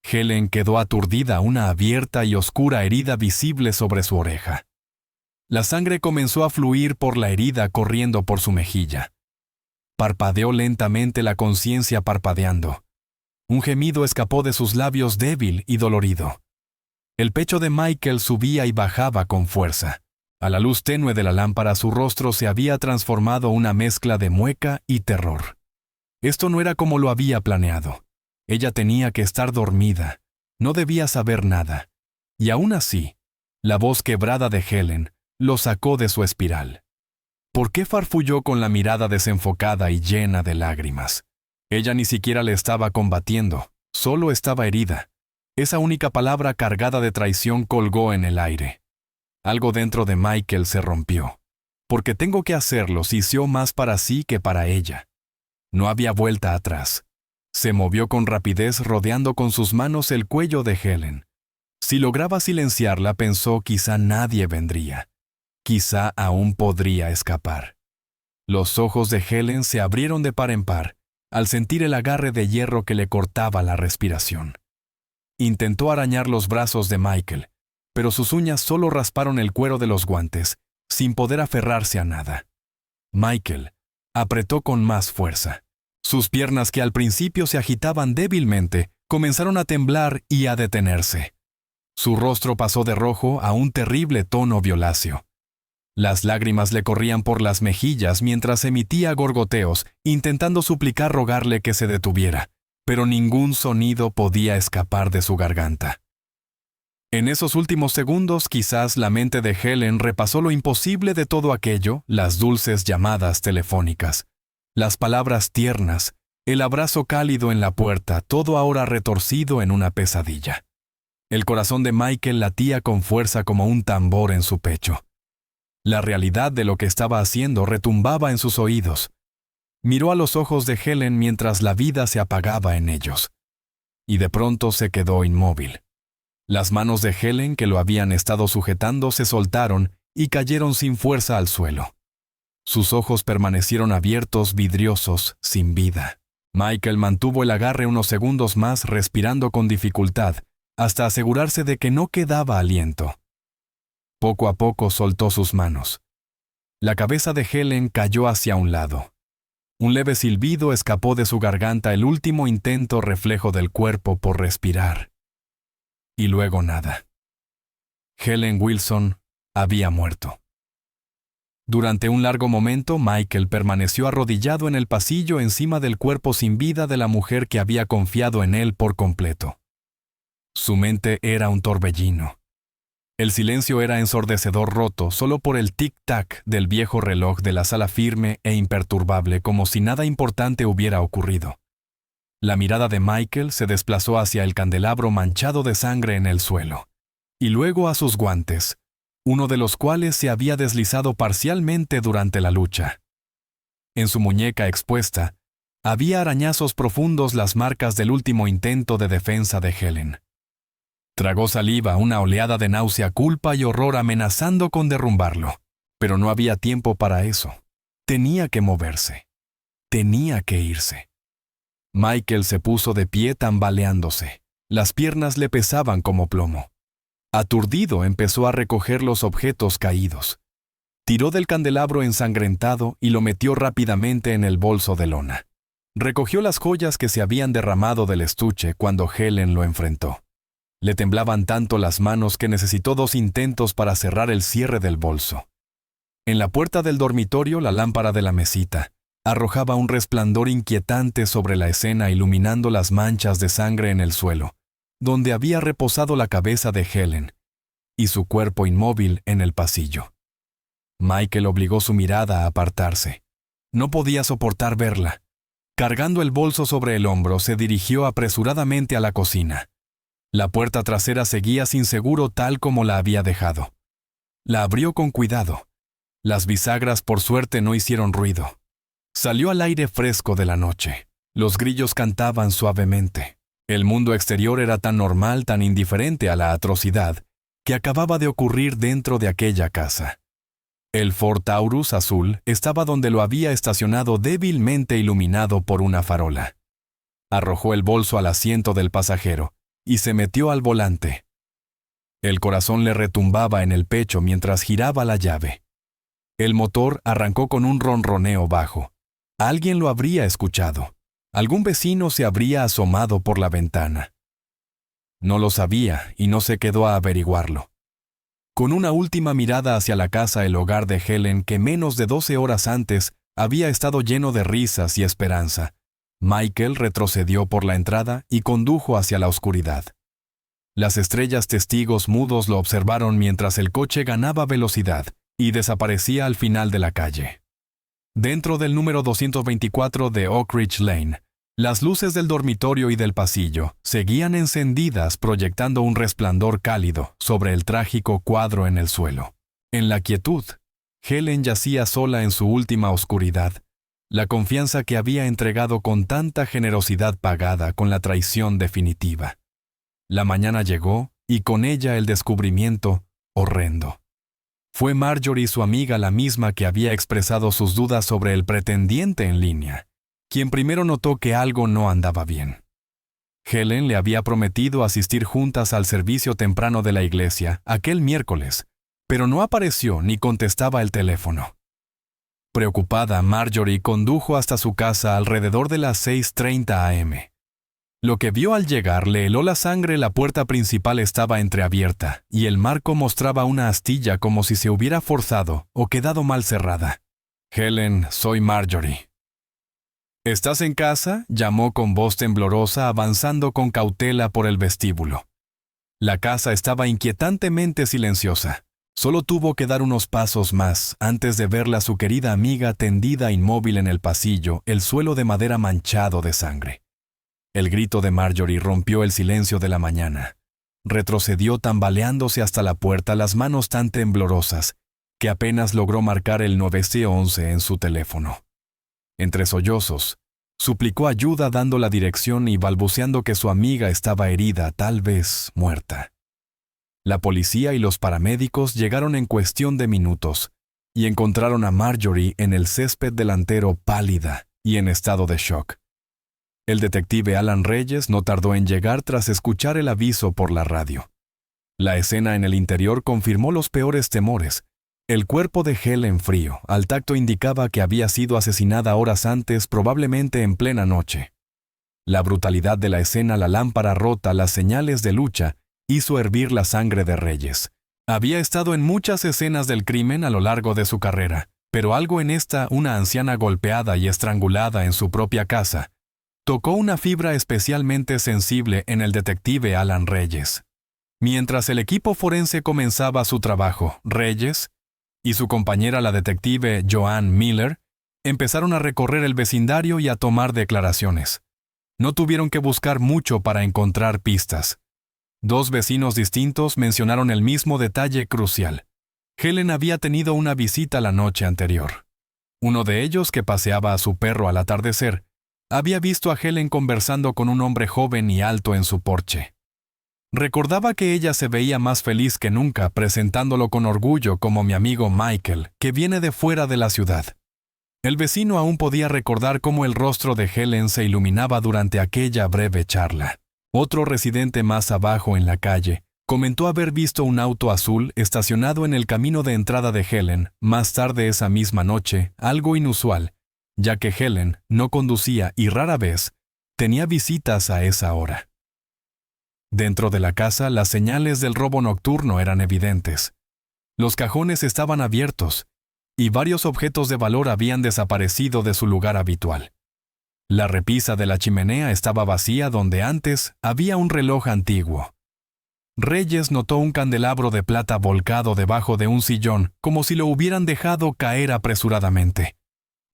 Helen quedó aturdida, una abierta y oscura herida visible sobre su oreja. La sangre comenzó a fluir por la herida, corriendo por su mejilla. Parpadeó lentamente, la conciencia parpadeando. Un gemido escapó de sus labios, débil y dolorido. El pecho de Michael subía y bajaba con fuerza. A la luz tenue de la lámpara, su rostro se había transformado una mezcla de mueca y terror. Esto no era como lo había planeado. Ella tenía que estar dormida, no debía saber nada. Y aún así, la voz quebrada de Helen lo sacó de su espiral. ¿Por qué farfulló con la mirada desenfocada y llena de lágrimas? Ella ni siquiera le estaba combatiendo, solo estaba herida. Esa única palabra cargada de traición colgó en el aire. Algo dentro de Michael se rompió. Porque tengo que hacerlo, sisió más para sí que para ella. No había vuelta atrás. Se movió con rapidez, rodeando con sus manos el cuello de Helen. Si lograba silenciarla, pensó, quizá nadie vendría. Quizá aún podría escapar. Los ojos de Helen se abrieron de par en par al sentir el agarre de hierro que le cortaba la respiración. Intentó arañar los brazos de Michael, pero sus uñas solo rasparon el cuero de los guantes, sin poder aferrarse a nada. Michael apretó con más fuerza. Sus piernas, que al principio se agitaban débilmente, comenzaron a temblar y a detenerse. Su rostro pasó de rojo a un terrible tono violáceo. Las lágrimas le corrían por las mejillas mientras emitía gorgoteos, intentando rogarle que se detuviera, pero ningún sonido podía escapar de su garganta. En esos últimos segundos, quizás la mente de Helen repasó lo imposible de todo aquello, las dulces llamadas telefónicas, las palabras tiernas, el abrazo cálido en la puerta, todo ahora retorcido en una pesadilla. El corazón de Michael latía con fuerza como un tambor en su pecho. La realidad de lo que estaba haciendo retumbaba en sus oídos. Miró a los ojos de Helen mientras la vida se apagaba en ellos. Y de pronto se quedó inmóvil. Las manos de Helen, que lo habían estado sujetando, se soltaron y cayeron sin fuerza al suelo. Sus ojos permanecieron abiertos, vidriosos, sin vida. Michael mantuvo el agarre unos segundos más, respirando con dificultad, hasta asegurarse de que no quedaba aliento. Poco a poco soltó sus manos. La cabeza de Helen cayó hacia un lado. Un leve silbido escapó de su garganta, el último intento reflejo del cuerpo por respirar. Y luego nada. Helen Wilson había muerto. Durante un largo momento, Michael permaneció arrodillado en el pasillo encima del cuerpo sin vida de la mujer que había confiado en él por completo. Su mente era un torbellino. El silencio era ensordecedor, roto solo por el tic-tac del viejo reloj de la sala, firme e imperturbable, como si nada importante hubiera ocurrido. La mirada de Michael se desplazó hacia el candelabro manchado de sangre en el suelo, y luego a sus guantes, uno de los cuales se había deslizado parcialmente durante la lucha. En su muñeca expuesta, había arañazos profundos, las marcas del último intento de defensa de Helen. Tragó saliva, una oleada de náusea, culpa y horror amenazando con derrumbarlo. Pero no había tiempo para eso. Tenía que moverse. Tenía que irse. Michael se puso de pie tambaleándose. Las piernas le pesaban como plomo. Aturdido, empezó a recoger los objetos caídos. Tiró del candelabro ensangrentado y lo metió rápidamente en el bolso de lona. Recogió las joyas que se habían derramado del estuche cuando Helen lo enfrentó. Le temblaban tanto las manos que necesitó 2 intentos para cerrar el cierre del bolso. En la puerta del dormitorio, la lámpara de la mesita arrojaba un resplandor inquietante sobre la escena, iluminando las manchas de sangre en el suelo, donde había reposado la cabeza de Helen, y su cuerpo inmóvil en el pasillo. Michael obligó su mirada a apartarse. No podía soportar verla. Cargando el bolso sobre el hombro, se dirigió apresuradamente a la cocina. La puerta trasera seguía sin seguro tal como la había dejado. La abrió con cuidado. Las bisagras, por suerte, no hicieron ruido. Salió al aire fresco de la noche. Los grillos cantaban suavemente. El mundo exterior era tan normal, tan indiferente a la atrocidad, que acababa de ocurrir dentro de aquella casa. El Ford Taurus azul estaba donde lo había estacionado, débilmente iluminado por una farola. Arrojó el bolso al asiento del pasajero y se metió al volante. El corazón le retumbaba en el pecho mientras giraba la llave. El motor arrancó con un ronroneo bajo. Alguien lo habría escuchado. Algún vecino se habría asomado por la ventana. No lo sabía y no se quedó a averiguarlo. Con una última mirada hacia la casa, el hogar de Helen, que menos de 12 horas antes había estado lleno de risas y esperanza, Michael retrocedió por la entrada y condujo hacia la oscuridad. Las estrellas, testigos mudos, lo observaron mientras el coche ganaba velocidad y desaparecía al final de la calle. Dentro del número 224 de Oak Ridge Lane, las luces del dormitorio y del pasillo seguían encendidas, proyectando un resplandor cálido sobre el trágico cuadro en el suelo. En la quietud, Helen yacía sola en su última oscuridad, la confianza que había entregado con tanta generosidad pagada con la traición definitiva. La mañana llegó y con ella el descubrimiento horrendo. Fue Marjorie, su amiga, la misma que había expresado sus dudas sobre el pretendiente en línea, quien primero notó que algo no andaba bien. Helen le había prometido asistir juntas al servicio temprano de la iglesia aquel miércoles, pero no apareció ni contestaba el teléfono. Preocupada, Marjorie condujo hasta su casa alrededor de las 6:30 a.m. Lo que vio al llegar le heló la sangre. La puerta principal estaba entreabierta y el marco mostraba una astilla como si se hubiera forzado o quedado mal cerrada. «Helen, soy Marjorie». «¿Estás en casa?», llamó con voz temblorosa, avanzando con cautela por el vestíbulo. La casa estaba inquietantemente silenciosa. Solo tuvo que dar unos pasos más antes de verla a su querida amiga tendida inmóvil en el pasillo, el suelo de madera manchado de sangre. El grito de Marjorie rompió el silencio de la mañana. Retrocedió tambaleándose hasta la puerta, las manos tan temblorosas que apenas logró marcar el 911 en su teléfono. Entre sollozos, suplicó ayuda dando la dirección y balbuceando que su amiga estaba herida, tal vez muerta. La policía y los paramédicos llegaron en cuestión de minutos y encontraron a Marjorie en el césped delantero, pálida y en estado de shock. El detective Alan Reyes no tardó en llegar tras escuchar el aviso por la radio. La escena en el interior confirmó los peores temores. El cuerpo de Helen, frío, al tacto, indicaba que había sido asesinada horas antes, probablemente en plena noche. La brutalidad de la escena, la lámpara rota, las señales de lucha, hizo hervir la sangre de Reyes. Había estado en muchas escenas del crimen a lo largo de su carrera, pero algo en esta, una anciana golpeada y estrangulada en su propia casa, tocó una fibra especialmente sensible en el detective Alan Reyes. Mientras el equipo forense comenzaba su trabajo, Reyes y su compañera, la detective Joanne Miller, empezaron a recorrer el vecindario y a tomar declaraciones. No tuvieron que buscar mucho para encontrar pistas. 2 vecinos distintos mencionaron el mismo detalle crucial. Helen había tenido una visita la noche anterior. Uno de ellos, que paseaba a su perro al atardecer, había visto a Helen conversando con un hombre joven y alto en su porche. Recordaba que ella se veía más feliz que nunca, presentándolo con orgullo como mi amigo Michael, que viene de fuera de la ciudad. El vecino aún podía recordar cómo el rostro de Helen se iluminaba durante aquella breve charla. Otro residente más abajo en la calle comentó haber visto un auto azul estacionado en el camino de entrada de Helen más tarde esa misma noche, algo inusual, ya que Helen no conducía y rara vez tenía visitas a esa hora. Dentro de la casa, las señales del robo nocturno eran evidentes. Los cajones estaban abiertos y varios objetos de valor habían desaparecido de su lugar habitual. La repisa de la chimenea estaba vacía donde antes había un reloj antiguo. Reyes notó un candelabro de plata volcado debajo de un sillón, como si lo hubieran dejado caer apresuradamente.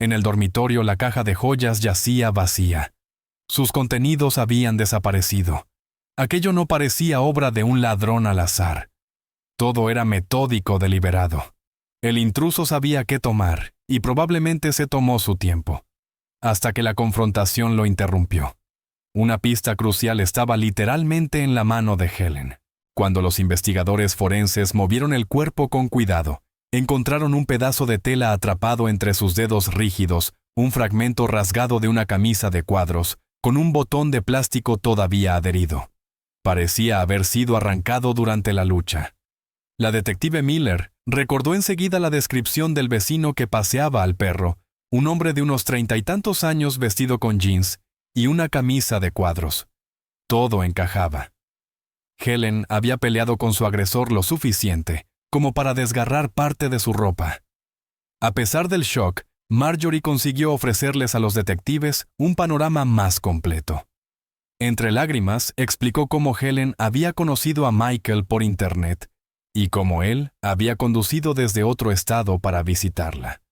En el dormitorio, la caja de joyas yacía vacía. Sus contenidos habían desaparecido. Aquello no parecía obra de un ladrón al azar. Todo era metódico, deliberado. El intruso sabía qué tomar, y probablemente se tomó su tiempo, hasta que la confrontación lo interrumpió. Una pista crucial estaba literalmente en la mano de Helen. Cuando los investigadores forenses movieron el cuerpo con cuidado, encontraron un pedazo de tela atrapado entre sus dedos rígidos, un fragmento rasgado de una camisa de cuadros, con un botón de plástico todavía adherido. Parecía haber sido arrancado durante la lucha. La detective Miller recordó enseguida la descripción del vecino que paseaba al perro, un hombre de unos 30 y tantos años vestido con jeans y una camisa de cuadros. Todo encajaba. Helen había peleado con su agresor lo suficiente como para desgarrar parte de su ropa. A pesar del shock, Marjorie consiguió ofrecerles a los detectives un panorama más completo. Entre lágrimas, explicó cómo Helen había conocido a Michael por internet y cómo él había conducido desde otro estado para visitarla.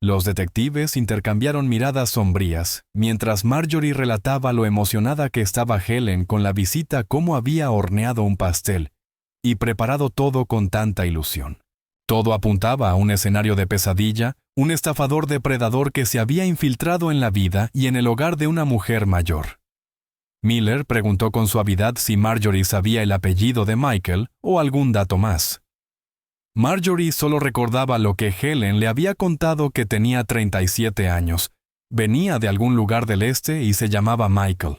Los detectives intercambiaron miradas sombrías, mientras Marjorie relataba lo emocionada que estaba Helen con la visita, cómo había horneado un pastel y preparado todo con tanta ilusión. Todo apuntaba a un escenario de pesadilla, un estafador depredador que se había infiltrado en la vida y en el hogar de una mujer mayor. Miller preguntó con suavidad si Marjorie sabía el apellido de Michael o algún dato más. Marjorie solo recordaba lo que Helen le había contado, que tenía 37 años, venía de algún lugar del este y se llamaba Michael.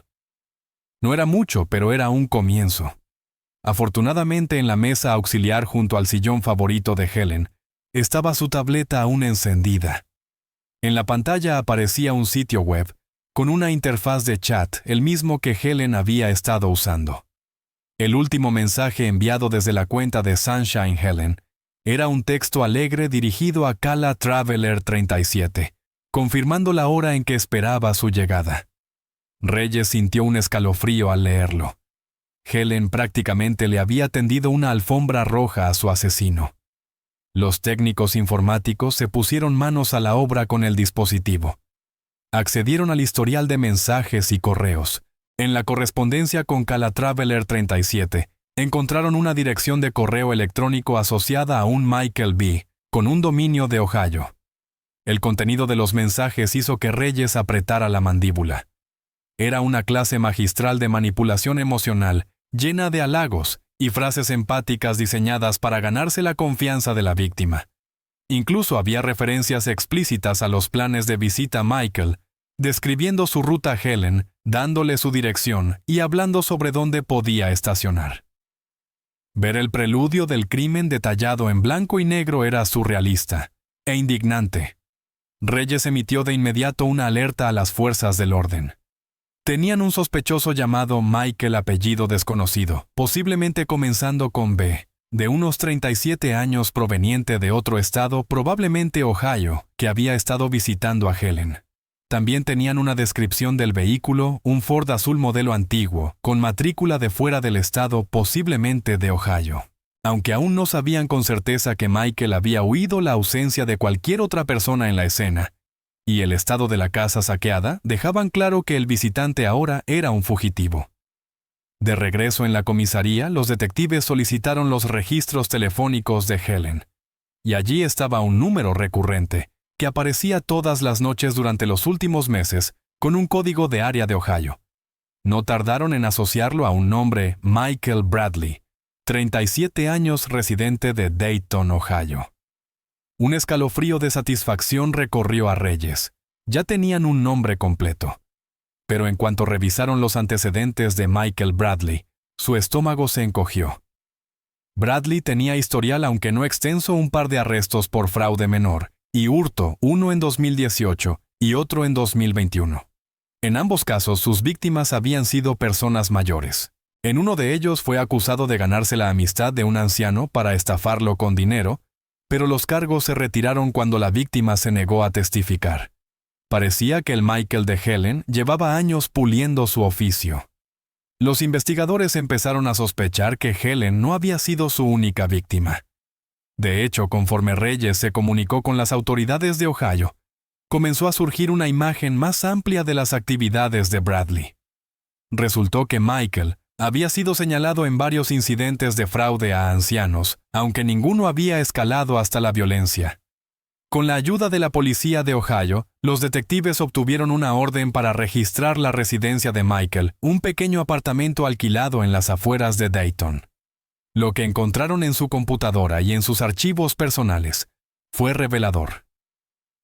No era mucho, pero era un comienzo. Afortunadamente, en la mesa auxiliar junto al sillón favorito de Helen, estaba su tableta aún encendida. En la pantalla aparecía un sitio web con una interfaz de chat, el mismo que Helen había estado usando. El último mensaje enviado desde la cuenta de Sunshine Helen era un texto alegre dirigido a Kala Traveler 37, confirmando la hora en que esperaba su llegada. Reyes sintió un escalofrío al leerlo. Helen prácticamente le había tendido una alfombra roja a su asesino. Los técnicos informáticos se pusieron manos a la obra con el dispositivo. Accedieron al historial de mensajes y correos. En la correspondencia con Calatraveler 37, encontraron una dirección de correo electrónico asociada a un Michael B., con un dominio de Ohio. El contenido de los mensajes hizo que Reyes apretara la mandíbula. Era una clase magistral de manipulación emocional, llena de halagos y frases empáticas diseñadas para ganarse la confianza de la víctima. Incluso había referencias explícitas a los planes de visita a Michael, describiendo su ruta a Helen, dándole su dirección y hablando sobre dónde podía estacionar. Ver el preludio del crimen detallado en blanco y negro era surrealista e indignante. Reyes emitió de inmediato una alerta a las fuerzas del orden. Tenían un sospechoso llamado Michael, apellido desconocido, posiblemente comenzando con B, de unos 37 años, proveniente de otro estado, probablemente Ohio, que había estado visitando a Helen. También tenían una descripción del vehículo, un Ford azul modelo antiguo, con matrícula de fuera del estado, posiblemente de Ohio. Aunque aún no sabían con certeza que Michael había huido, la ausencia de cualquier otra persona en la escena y el estado de la casa saqueada dejaban claro que el visitante ahora era un fugitivo. De regreso en la comisaría, los detectives solicitaron los registros telefónicos de Helen. Y allí estaba un número recurrente, que aparecía todas las noches durante los últimos meses, con un código de área de Ohio. No tardaron en asociarlo a un nombre: Michael Bradley, 37 años, residente de Dayton, Ohio. Un escalofrío de satisfacción recorrió a Reyes. Ya tenían un nombre completo. Pero en cuanto revisaron los antecedentes de Michael Bradley, su estómago se encogió. Bradley tenía historial, aunque no extenso, un par de arrestos por fraude menor y hurto, uno en 2018 y otro en 2021. En ambos casos, sus víctimas habían sido personas mayores. En uno de ellos fue acusado de ganarse la amistad de un anciano para estafarlo con dinero, pero los cargos se retiraron cuando la víctima se negó a testificar. Parecía que el Michael de Helen llevaba años puliendo su oficio. Los investigadores empezaron a sospechar que Helen no había sido su única víctima. De hecho, conforme Reyes se comunicó con las autoridades de Ohio, comenzó a surgir una imagen más amplia de las actividades de Bradley. Resultó que Michael había sido señalado en varios incidentes de fraude a ancianos, aunque ninguno había escalado hasta la violencia. Con la ayuda de la policía de Ohio, los detectives obtuvieron una orden para registrar la residencia de Michael, un pequeño apartamento alquilado en las afueras de Dayton. Lo que encontraron en su computadora y en sus archivos personales fue revelador.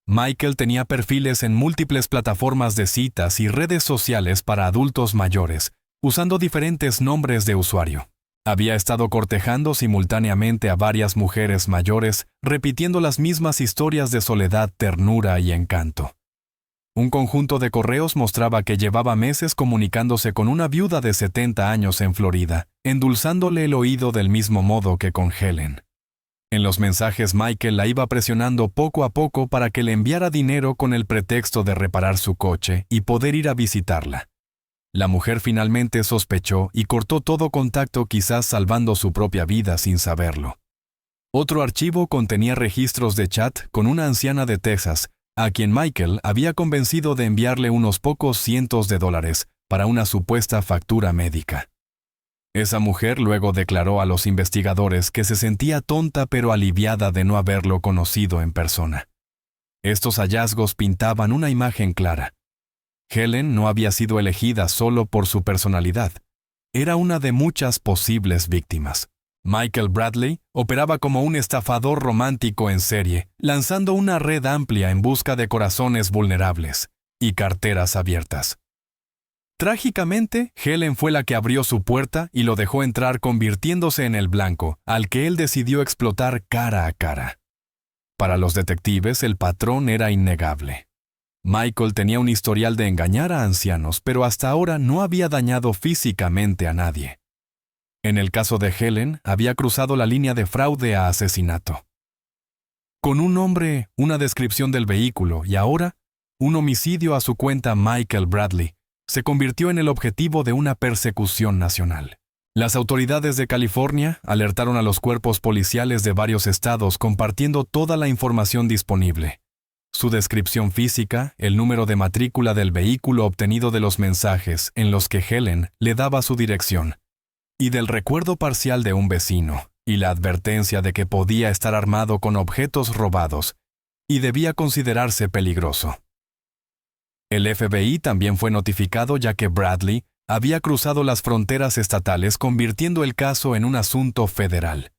Michael tenía perfiles en múltiples plataformas de citas y redes sociales para adultos mayores, usando diferentes nombres de usuario. Había estado cortejando simultáneamente a varias mujeres mayores, repitiendo las mismas historias de soledad, ternura y encanto. Un conjunto de correos mostraba que llevaba meses comunicándose con una viuda de 70 años en Florida, endulzándole el oído del mismo modo que con Helen. En los mensajes, Michael la iba presionando poco a poco para que le enviara dinero con el pretexto de reparar su coche y poder ir a visitarla. La mujer finalmente sospechó y cortó todo contacto, quizás salvando su propia vida sin saberlo. Otro archivo contenía registros de chat con una anciana de Texas, a quien Michael había convencido de enviarle unos pocos cientos de dólares para una supuesta factura médica. Esa mujer luego declaró a los investigadores que se sentía tonta pero aliviada de no haberlo conocido en persona. Estos hallazgos pintaban una imagen clara. Helen no había sido elegida solo por su personalidad. Era una de muchas posibles víctimas. Michael Bradley operaba como un estafador romántico en serie, lanzando una red amplia en busca de corazones vulnerables y carteras abiertas. Trágicamente, Helen fue la que abrió su puerta y lo dejó entrar, convirtiéndose en el blanco, al que él decidió explotar cara a cara. Para los detectives, el patrón era innegable. Michael tenía un historial de engañar a ancianos, pero hasta ahora no había dañado físicamente a nadie. En el caso de Helen, había cruzado la línea de fraude a asesinato. Con un nombre, una descripción del vehículo y ahora, un homicidio a su cuenta, Michael Bradley se convirtió en el objetivo de una persecución nacional. Las autoridades de California alertaron a los cuerpos policiales de varios estados compartiendo toda la información disponible. Su descripción física, el número de matrícula del vehículo obtenido de los mensajes en los que Helen le daba su dirección, y del recuerdo parcial de un vecino, y la advertencia de que podía estar armado con objetos robados y debía considerarse peligroso. El FBI también fue notificado ya que Bradley había cruzado las fronteras estatales, convirtiendo el caso en un asunto federal.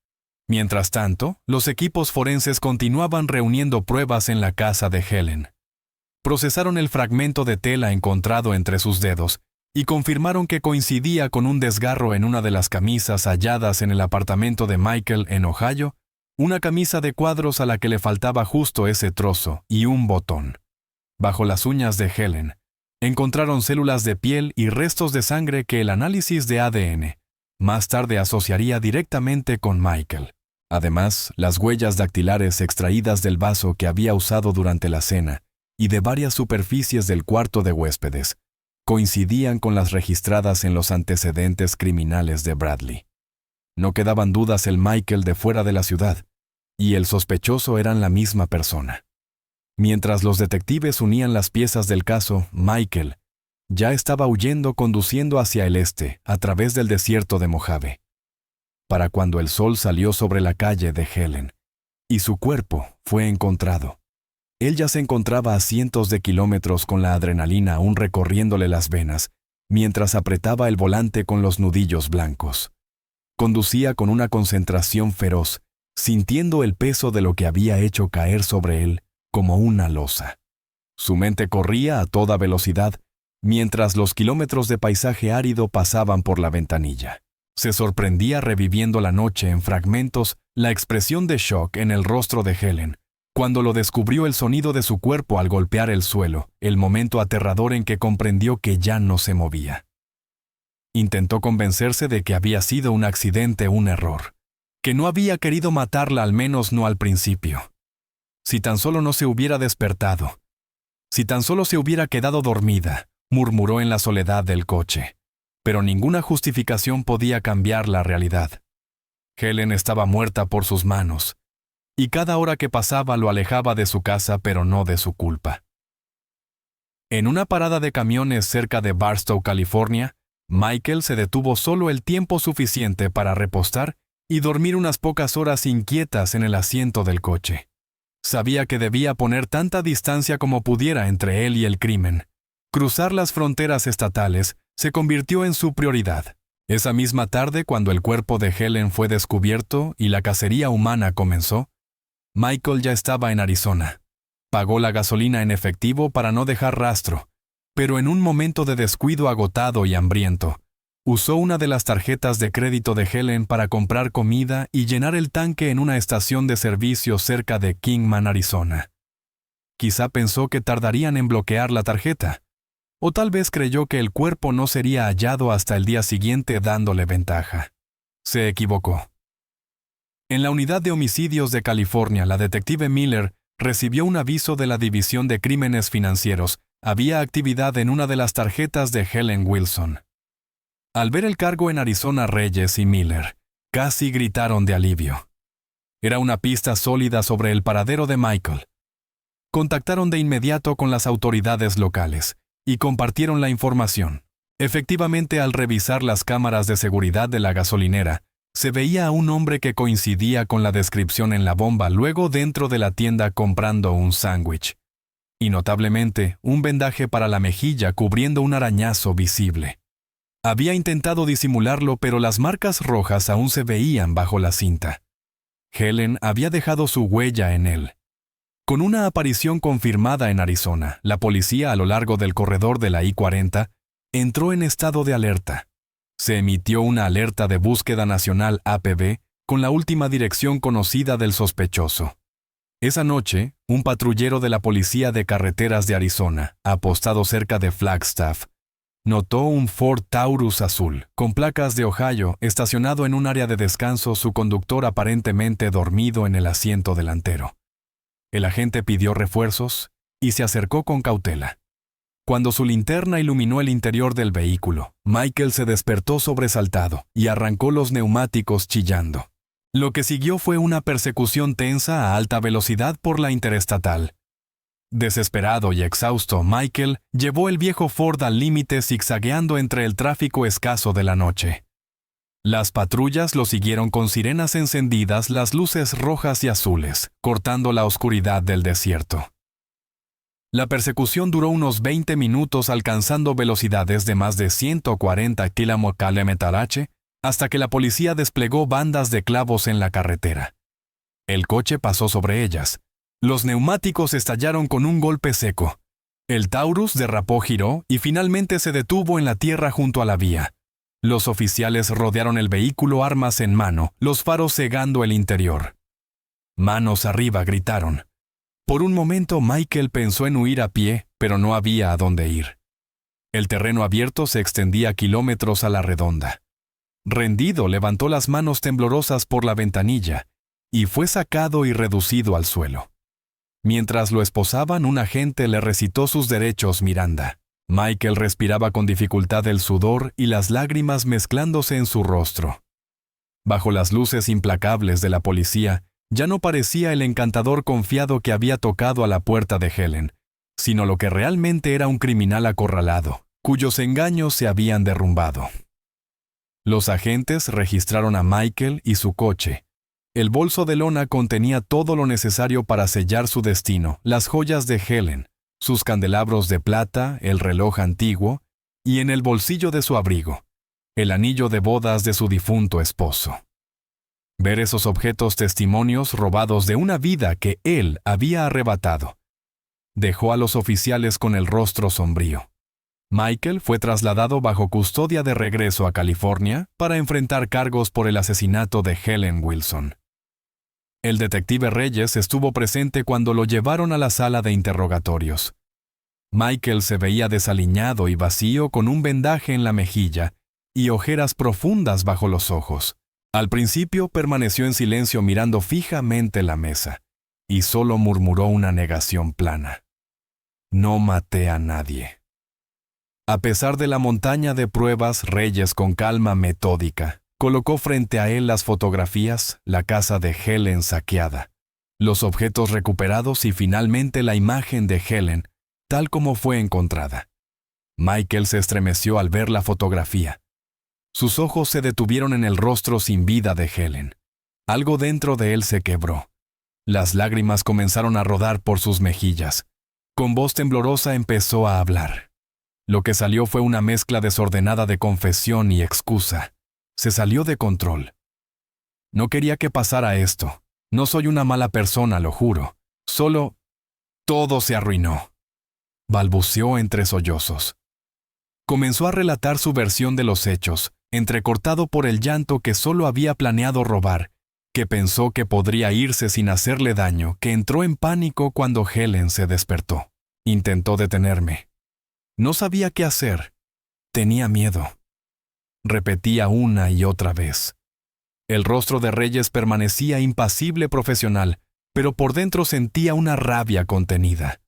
Mientras tanto, los equipos forenses continuaban reuniendo pruebas en la casa de Helen. Procesaron el fragmento de tela encontrado entre sus dedos y confirmaron que coincidía con un desgarro en una de las camisas halladas en el apartamento de Michael en Ohio, una camisa de cuadros a la que le faltaba justo ese trozo y un botón. Bajo las uñas de Helen, encontraron células de piel y restos de sangre que el análisis de ADN más tarde asociaría directamente con Michael. Además, las huellas dactilares extraídas del vaso que había usado durante la cena y de varias superficies del cuarto de huéspedes coincidían con las registradas en los antecedentes criminales de Bradley. No quedaban dudas, el Michael de fuera de la ciudad y el sospechoso eran la misma persona. Mientras los detectives unían las piezas del caso, Michael ya estaba huyendo, conduciendo hacia el este, a través del desierto de Mojave. Para cuando el sol salió sobre la calle de Helen y su cuerpo fue encontrado, él ya se encontraba a cientos de kilómetros con la adrenalina aún recorriéndole las venas, mientras apretaba el volante con los nudillos blancos. Conducía con una concentración feroz, sintiendo el peso de lo que había hecho caer sobre él como una losa. Su mente corría a toda velocidad, mientras los kilómetros de paisaje árido pasaban por la ventanilla. Se sorprendía reviviendo la noche en fragmentos, la expresión de shock en el rostro de Helen, cuando lo descubrió, el sonido de su cuerpo al golpear el suelo, el momento aterrador en que comprendió que ya no se movía. Intentó convencerse de que había sido un accidente, un error, que no había querido matarla, al menos no al principio. Si tan solo no se hubiera despertado, si tan solo se hubiera quedado dormida, murmuró en la soledad del coche. Pero ninguna justificación podía cambiar la realidad. Helen estaba muerta por sus manos, y cada hora que pasaba lo alejaba de su casa, pero no de su culpa. En una parada de camiones cerca de Barstow, California, Michael se detuvo solo el tiempo suficiente para repostar y dormir unas pocas horas inquietas en el asiento del coche. Sabía que debía poner tanta distancia como pudiera entre él y el crimen. Cruzar las fronteras estatales se convirtió en su prioridad. Esa misma tarde, cuando el cuerpo de Helen fue descubierto y la cacería humana comenzó, Michael ya estaba en Arizona. Pagó la gasolina en efectivo para no dejar rastro, pero en un momento de descuido, agotado y hambriento, usó una de las tarjetas de crédito de Helen para comprar comida y llenar el tanque en una estación de servicio cerca de Kingman, Arizona. Quizá pensó que tardarían en bloquear la tarjeta, o tal vez creyó que el cuerpo no sería hallado hasta el día siguiente, dándole ventaja. Se equivocó. En la unidad de homicidios de California, la detective Miller recibió un aviso de la División de Crímenes Financieros. Había actividad en una de las tarjetas de Helen Wilson. Al ver el cargo en Arizona, Reyes y Miller casi gritaron de alivio. Era una pista sólida sobre el paradero de Michael. Contactaron de inmediato con las autoridades locales y compartieron la información. Efectivamente, al revisar las cámaras de seguridad de la gasolinera, se veía a un hombre que coincidía con la descripción en la bomba, luego dentro de la tienda comprando un sándwich. y notablemente un vendaje para la mejilla cubriendo un arañazo visible. Había intentado disimularlo, pero las marcas rojas aún se veían bajo la cinta. Helen había dejado su huella en él. Con una aparición confirmada en Arizona, la policía a lo largo del corredor de la I-40 entró en estado de alerta. Se emitió una alerta de búsqueda nacional APB con la última dirección conocida del sospechoso. Esa noche, un patrullero de la Policía de Carreteras de Arizona, apostado cerca de Flagstaff, notó un Ford Taurus azul, con placas de Ohio, estacionado en un área de descanso, su conductor aparentemente dormido en el asiento delantero. El agente pidió refuerzos y se acercó con cautela. Cuando su linterna iluminó el interior del vehículo, Michael se despertó sobresaltado y arrancó los neumáticos chillando. Lo que siguió fue una persecución tensa a alta velocidad por la interestatal. Desesperado y exhausto, Michael llevó el viejo Ford al límite, zigzagueando entre el tráfico escaso de la noche. Las patrullas lo siguieron con sirenas encendidas, las luces rojas y azules, cortando la oscuridad del desierto. La persecución duró unos 20 minutos, alcanzando velocidades de más de 140 km/h, hasta que la policía desplegó bandas de clavos en la carretera. El coche pasó sobre ellas. Los neumáticos estallaron con un golpe seco. El Taurus derrapó, giró y finalmente se detuvo en la tierra junto a la vía. Los oficiales rodearon el vehículo, armas en mano, los faros cegando el interior. «Manos arriba», gritaron. Por un momento Michael pensó en huir a pie, pero no había a dónde ir. El terreno abierto se extendía kilómetros a la redonda. Rendido, levantó las manos temblorosas por la ventanilla y fue sacado y reducido al suelo. Mientras lo esposaban, un agente le recitó sus derechos Miranda. Michael respiraba con dificultad, el sudor y las lágrimas mezclándose en su rostro. Bajo las luces implacables de la policía, ya no parecía el encantador confiado que había tocado a la puerta de Helen, sino lo que realmente era un criminal acorralado, cuyos engaños se habían derrumbado. Los agentes registraron a Michael y su coche. El bolso de lona contenía todo lo necesario para sellar su destino: las joyas de Helen, sus candelabros de plata, el reloj antiguo, y en el bolsillo de su abrigo, el anillo de bodas de su difunto esposo. Ver esos objetos, testimonios robados de una vida que él había arrebatado, dejó a los oficiales con el rostro sombrío. Michael fue trasladado bajo custodia de regreso a California para enfrentar cargos por el asesinato de Helen Wilson. El detective Reyes estuvo presente cuando lo llevaron a la sala de interrogatorios. Michael se veía desaliñado y vacío, con un vendaje en la mejilla y ojeras profundas bajo los ojos. Al principio permaneció en silencio mirando fijamente la mesa, y solo murmuró una negación plana. «No maté a nadie». A pesar de la montaña de pruebas, Reyes, con calma metódica, colocó frente a él las fotografías, la casa de Helen saqueada, los objetos recuperados y finalmente la imagen de Helen, tal como fue encontrada. Michael se estremeció al ver la fotografía. Sus ojos se detuvieron en el rostro sin vida de Helen. Algo dentro de él se quebró. Las lágrimas comenzaron a rodar por sus mejillas. Con voz temblorosa empezó a hablar. Lo que salió fue una mezcla desordenada de confesión y excusa. Se salió de control. «No quería que pasara esto. No soy una mala persona, lo juro. Solo... todo se arruinó», balbuceó entre sollozos. Comenzó a relatar su versión de los hechos, entrecortado por el llanto, que solo había planeado robar, que pensó que podría irse sin hacerle daño, que entró en pánico cuando Helen se despertó. Intentó detenerme. No sabía qué hacer. Tenía miedo. Repetía una y otra vez. El rostro de Reyes permanecía impasible, profesional, pero por dentro sentía una rabia contenida.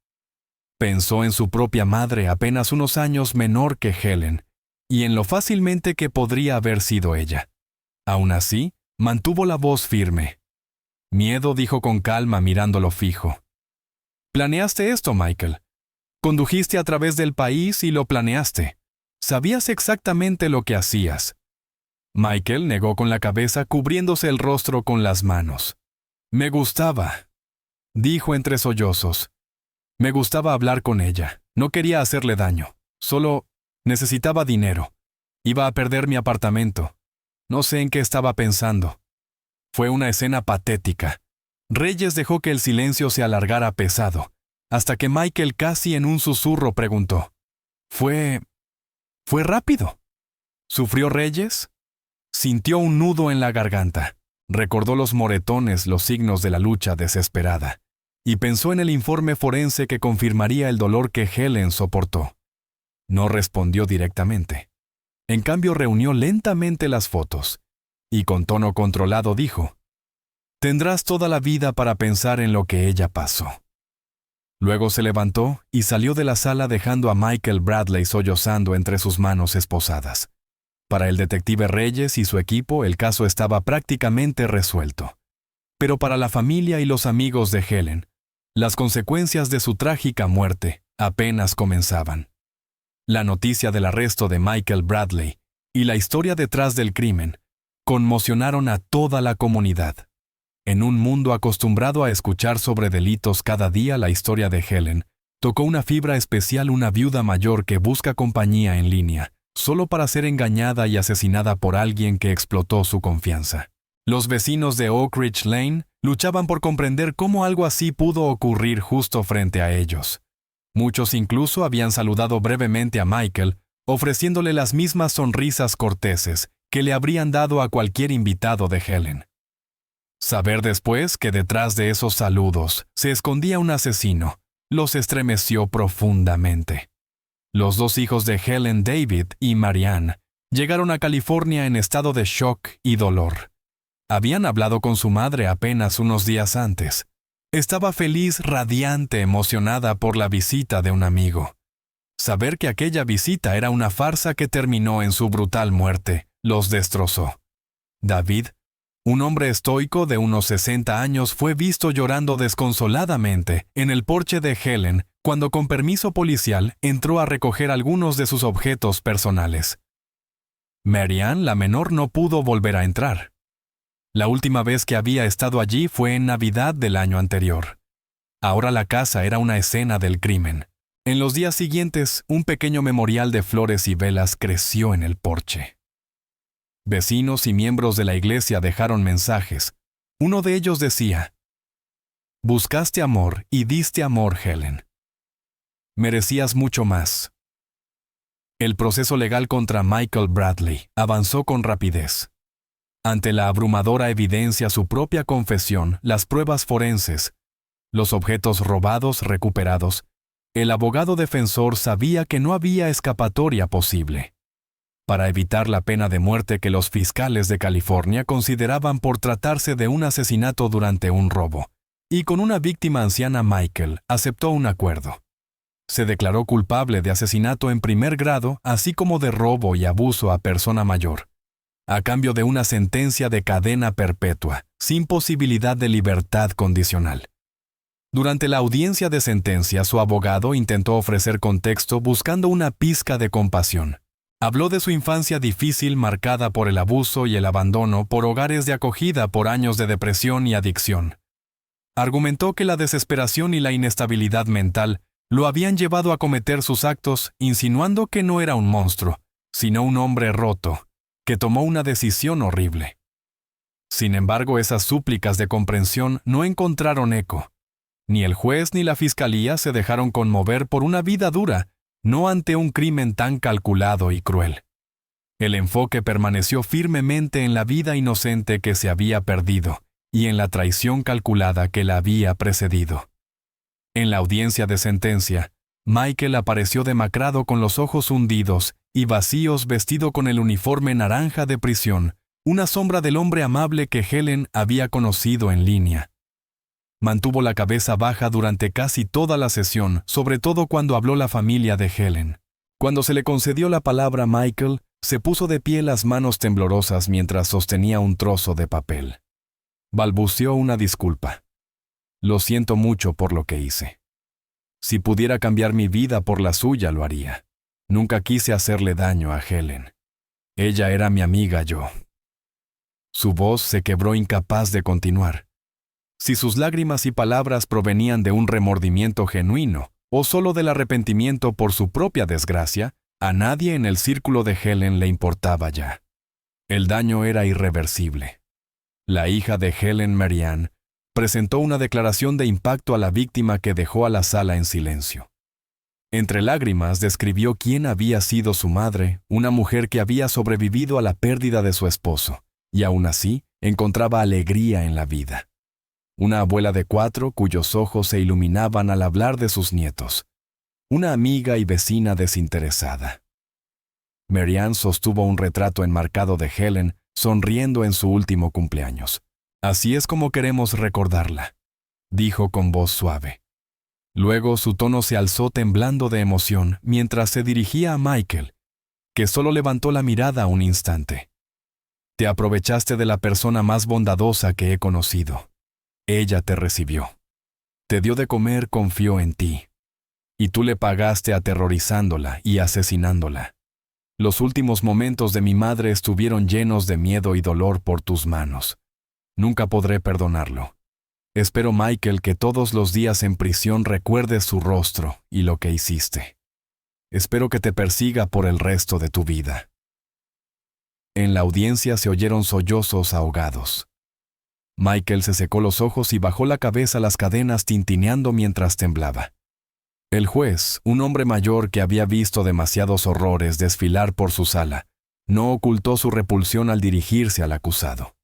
Pensó en su propia madre, apenas unos años menor que Helen, y en lo fácilmente que podría haber sido ella. Aún así, mantuvo la voz firme. «Miedo», dijo con calma, mirándolo fijo. «Planeaste esto, Michael. Condujiste a través del país y lo planeaste. Sabías exactamente lo que hacías». Michael negó con la cabeza, cubriéndose el rostro con las manos. «Me gustaba», dijo entre sollozos. Me gustaba hablar con ella. No quería hacerle daño. Solo necesitaba dinero. Iba a perder mi apartamento. No sé en qué estaba pensando. Fue una escena patética. Reyes dejó que el silencio se alargara pesado, hasta que Michael casi en un susurro preguntó. Fue rápido. ¿Sufrió Reyes? Sintió un nudo en la garganta. Recordó los moretones, los signos de la lucha desesperada, y pensó en el informe forense que confirmaría el dolor que Helen soportó. No respondió directamente. En cambio, reunió lentamente las fotos, y con tono controlado dijo, «Tendrás toda la vida para pensar en lo que ella pasó». Luego se levantó y salió de la sala dejando a Michael Bradley sollozando entre sus manos esposadas. Para el detective Reyes y su equipo el caso estaba prácticamente resuelto. Pero para la familia y los amigos de Helen, las consecuencias de su trágica muerte apenas comenzaban. La noticia del arresto de Michael Bradley y la historia detrás del crimen conmocionaron a toda la comunidad. En un mundo acostumbrado a escuchar sobre delitos cada día, la historia de Helen tocó una fibra especial, una viuda mayor que busca compañía en línea, solo para ser engañada y asesinada por alguien que explotó su confianza. Los vecinos de Oak Ridge Lane luchaban por comprender cómo algo así pudo ocurrir justo frente a ellos. Muchos incluso habían saludado brevemente a Michael, ofreciéndole las mismas sonrisas corteses que le habrían dado a cualquier invitado de Helen. Saber después que detrás de esos saludos se escondía un asesino los estremeció profundamente. Los dos hijos de Helen, David y Marianne, llegaron a California en estado de shock y dolor. Habían hablado con su madre apenas unos días antes. Estaba feliz, radiante, emocionada por la visita de un amigo. Saber que aquella visita era una farsa que terminó en su brutal muerte, los destrozó. David, un hombre estoico de unos 60 años, fue visto llorando desconsoladamente en el porche de Helen cuando con permiso policial entró a recoger algunos de sus objetos personales. Marianne, la menor, no pudo volver a entrar. La última vez que había estado allí fue en Navidad del año anterior. Ahora la casa era una escena del crimen. En los días siguientes, un pequeño memorial de flores y velas creció en el porche. Vecinos y miembros de la iglesia dejaron mensajes. Uno de ellos decía, «Buscaste amor y diste amor, Helen. Merecías mucho más». El proceso legal contra Michael Bradley avanzó con rapidez. Ante la abrumadora evidencia, su propia confesión, las pruebas forenses, los objetos robados recuperados, el abogado defensor sabía que no había escapatoria posible. Para evitar la pena de muerte que los fiscales de California consideraban por tratarse de un asesinato durante un robo, y con una víctima anciana, Michael aceptó un acuerdo. Se declaró culpable de asesinato en primer grado, así como de robo y abuso a persona mayor, a cambio de una sentencia de cadena perpetua, sin posibilidad de libertad condicional. Durante la audiencia de sentencia, su abogado intentó ofrecer contexto buscando una pizca de compasión. Habló de su infancia difícil marcada por el abuso y el abandono, por hogares de acogida, por años de depresión y adicción. Argumentó que la desesperación y la inestabilidad mental lo habían llevado a cometer sus actos, insinuando que no era un monstruo, sino un hombre roto, que tomó una decisión horrible. Sin embargo, esas súplicas de comprensión no encontraron eco. Ni el juez ni la fiscalía se dejaron conmover por una vida dura, no ante un crimen tan calculado y cruel. El enfoque permaneció firmemente en la vida inocente que se había perdido y en la traición calculada que la había precedido. En la audiencia de sentencia, Michael apareció demacrado con los ojos hundidos y vacíos, vestido con el uniforme naranja de prisión, una sombra del hombre amable que Helen había conocido en línea. Mantuvo la cabeza baja durante casi toda la sesión, sobre todo cuando habló la familia de Helen. Cuando se le concedió la palabra, Michael se puso de pie, las manos temblorosas mientras sostenía un trozo de papel. Balbuceó una disculpa. «Lo siento mucho por lo que hice. Si pudiera cambiar mi vida por la suya, lo haría. Nunca quise hacerle daño a Helen. Ella era mi amiga, yo». Su voz se quebró, incapaz de continuar. Si sus lágrimas y palabras provenían de un remordimiento genuino o solo del arrepentimiento por su propia desgracia, a nadie en el círculo de Helen le importaba ya. El daño era irreversible. La hija de Helen, Marianne, presentó una declaración de impacto a la víctima que dejó a la sala en silencio. Entre lágrimas describió quién había sido su madre, una mujer que había sobrevivido a la pérdida de su esposo, y aún así encontraba alegría en la vida. Una abuela de 4 cuyos ojos se iluminaban al hablar de sus nietos. Una amiga y vecina desinteresada. Marianne sostuvo un retrato enmarcado de Helen sonriendo en su último cumpleaños. Así es como queremos recordarla, dijo con voz suave. Luego su tono se alzó temblando de emoción mientras se dirigía a Michael, que solo levantó la mirada un instante. Te aprovechaste de la persona más bondadosa que he conocido. Ella te recibió. Te dio de comer, confió en ti. Y tú le pagaste aterrorizándola y asesinándola. Los últimos momentos de mi madre estuvieron llenos de miedo y dolor por tus manos. Nunca podré perdonarlo. Espero, Michael, que todos los días en prisión recuerdes su rostro y lo que hiciste. Espero que te persiga por el resto de tu vida. En la audiencia se oyeron sollozos ahogados. Michael se secó los ojos y bajó la cabeza a las cadenas tintineando mientras temblaba. El juez, un hombre mayor que había visto demasiados horrores desfilar por su sala, no ocultó su repulsión al dirigirse al acusado.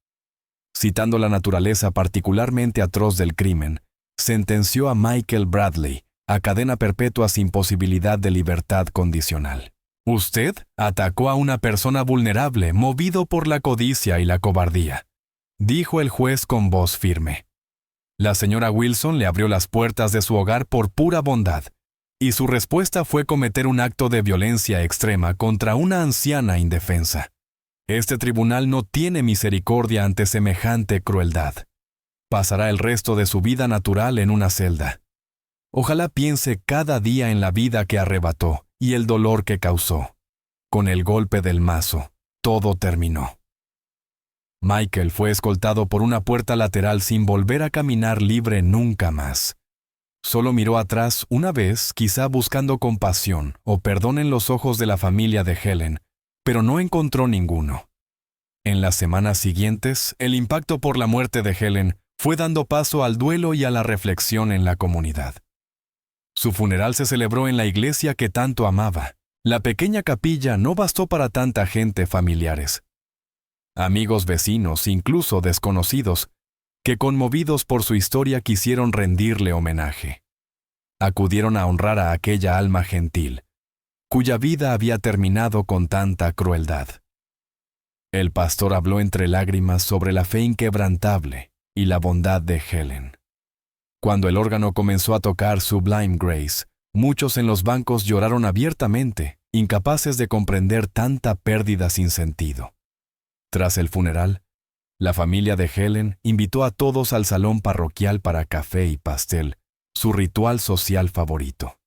Citando la naturaleza particularmente atroz del crimen, sentenció a Michael Bradley a cadena perpetua sin posibilidad de libertad condicional. Usted atacó a una persona vulnerable movido por la codicia y la cobardía, dijo el juez con voz firme. La señora Wilson le abrió las puertas de su hogar por pura bondad, y su respuesta fue cometer un acto de violencia extrema contra una anciana indefensa. Este tribunal no tiene misericordia ante semejante crueldad. Pasará el resto de su vida natural en una celda. Ojalá piense cada día en la vida que arrebató y el dolor que causó. Con el golpe del mazo, todo terminó. Michael fue escoltado por una puerta lateral sin volver a caminar libre nunca más. Solo miró atrás una vez, quizá buscando compasión o perdón en los ojos de la familia de Helen, pero no encontró ninguno. En las semanas siguientes, el impacto por la muerte de Helen fue dando paso al duelo y a la reflexión en la comunidad. Su funeral se celebró en la iglesia que tanto amaba. La pequeña capilla no bastó para tanta gente familiares. Amigos, vecinos, incluso desconocidos, que conmovidos por su historia quisieron rendirle homenaje. Acudieron a honrar a aquella alma gentil, cuya vida había terminado con tanta crueldad. El pastor habló entre lágrimas sobre la fe inquebrantable y la bondad de Helen. Cuando el órgano comenzó a tocar Sublime Grace, muchos en los bancos lloraron abiertamente, incapaces de comprender tanta pérdida sin sentido. Tras el funeral, la familia de Helen invitó a todos al salón parroquial para café y pastel, su ritual social favorito.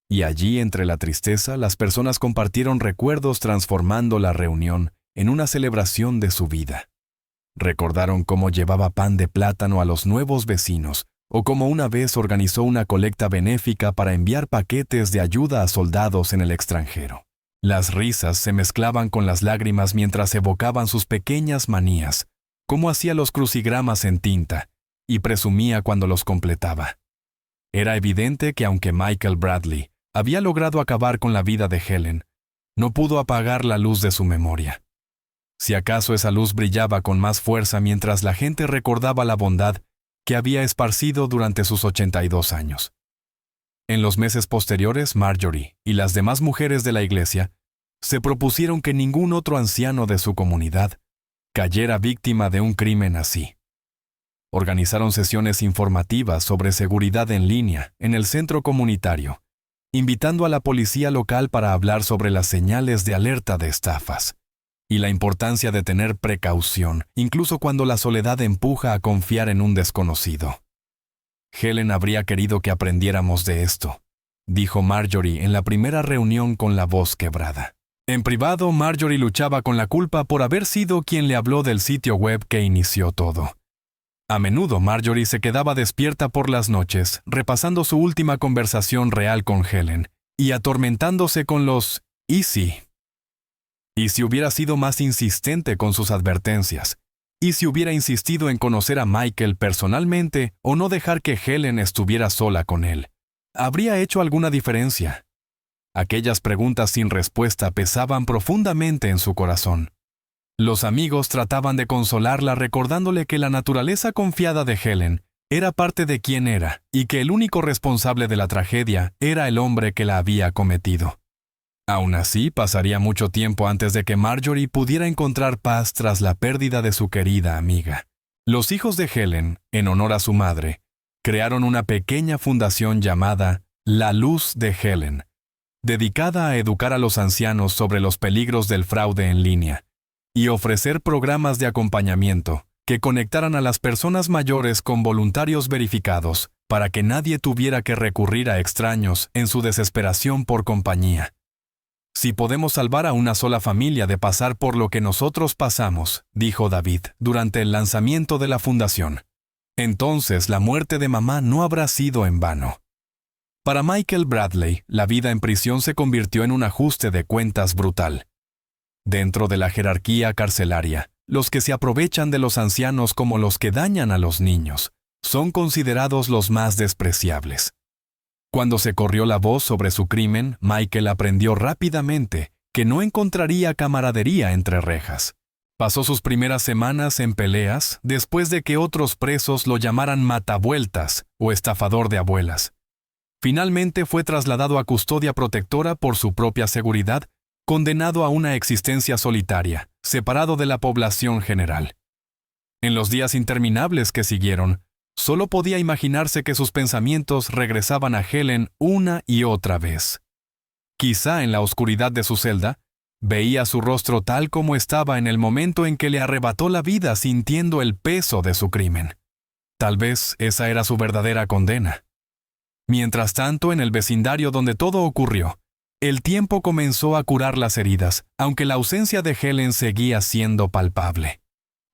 Y allí, entre la tristeza, las personas compartieron recuerdos transformando la reunión en una celebración de su vida. Recordaron cómo llevaba pan de plátano a los nuevos vecinos, o cómo una vez organizó una colecta benéfica para enviar paquetes de ayuda a soldados en el extranjero. Las risas se mezclaban con las lágrimas mientras evocaban sus pequeñas manías, cómo hacía los crucigramas en tinta, y presumía cuando los completaba. Era evidente que aunque Michael Bradley había logrado acabar con la vida de Helen, no pudo apagar la luz de su memoria. Si acaso esa luz brillaba con más fuerza mientras la gente recordaba la bondad que había esparcido durante sus 82 años. En los meses posteriores, Marjorie y las demás mujeres de la iglesia se propusieron que ningún otro anciano de su comunidad cayera víctima de un crimen así. Organizaron sesiones informativas sobre seguridad en línea en el centro comunitario, invitando a la policía local para hablar sobre las señales de alerta de estafas y la importancia de tener precaución, incluso cuando la soledad empuja a confiar en un desconocido. Helen habría querido que aprendiéramos de esto, dijo Marjorie en la primera reunión con la voz quebrada. En privado, Marjorie luchaba con la culpa por haber sido quien le habló del sitio web que inició todo. A menudo Marjorie se quedaba despierta por las noches, repasando su última conversación real con Helen, y atormentándose con los «¿y si?». ¿Y si hubiera sido más insistente con sus advertencias? ¿Y si hubiera insistido en conocer a Michael personalmente o no dejar que Helen estuviera sola con él? ¿Habría hecho alguna diferencia? Aquellas preguntas sin respuesta pesaban profundamente en su corazón. Los amigos trataban de consolarla recordándole que la naturaleza confiada de Helen era parte de quien era y que el único responsable de la tragedia era el hombre que la había cometido. Aún así, pasaría mucho tiempo antes de que Marjorie pudiera encontrar paz tras la pérdida de su querida amiga. Los hijos de Helen, en honor a su madre, crearon una pequeña fundación llamada La Luz de Helen, dedicada a educar a los ancianos sobre los peligros del fraude en línea y ofrecer programas de acompañamiento que conectaran a las personas mayores con voluntarios verificados para que nadie tuviera que recurrir a extraños en su desesperación por compañía. Si podemos salvar a una sola familia de pasar por lo que nosotros pasamos, dijo David durante el lanzamiento de la fundación, entonces la muerte de mamá no habrá sido en vano. Para Michael Bradley, la vida en prisión se convirtió en un ajuste de cuentas brutal. Dentro de la jerarquía carcelaria, los que se aprovechan de los ancianos como los que dañan a los niños son considerados los más despreciables. Cuando se corrió la voz sobre su crimen, Michael aprendió rápidamente que no encontraría camaradería entre rejas. Pasó sus primeras semanas en peleas después de que otros presos lo llamaran matavueltas o estafador de abuelas. Finalmente fue trasladado a custodia protectora por su propia seguridad, condenado a una existencia solitaria, separado de la población general. En los días interminables que siguieron, solo podía imaginarse que sus pensamientos regresaban a Helen una y otra vez. Quizá en la oscuridad de su celda, veía su rostro tal como estaba en el momento en que le arrebató la vida sintiendo el peso de su crimen. Tal vez esa era su verdadera condena. Mientras tanto, en el vecindario donde todo ocurrió, el tiempo comenzó a curar las heridas, aunque la ausencia de Helen seguía siendo palpable.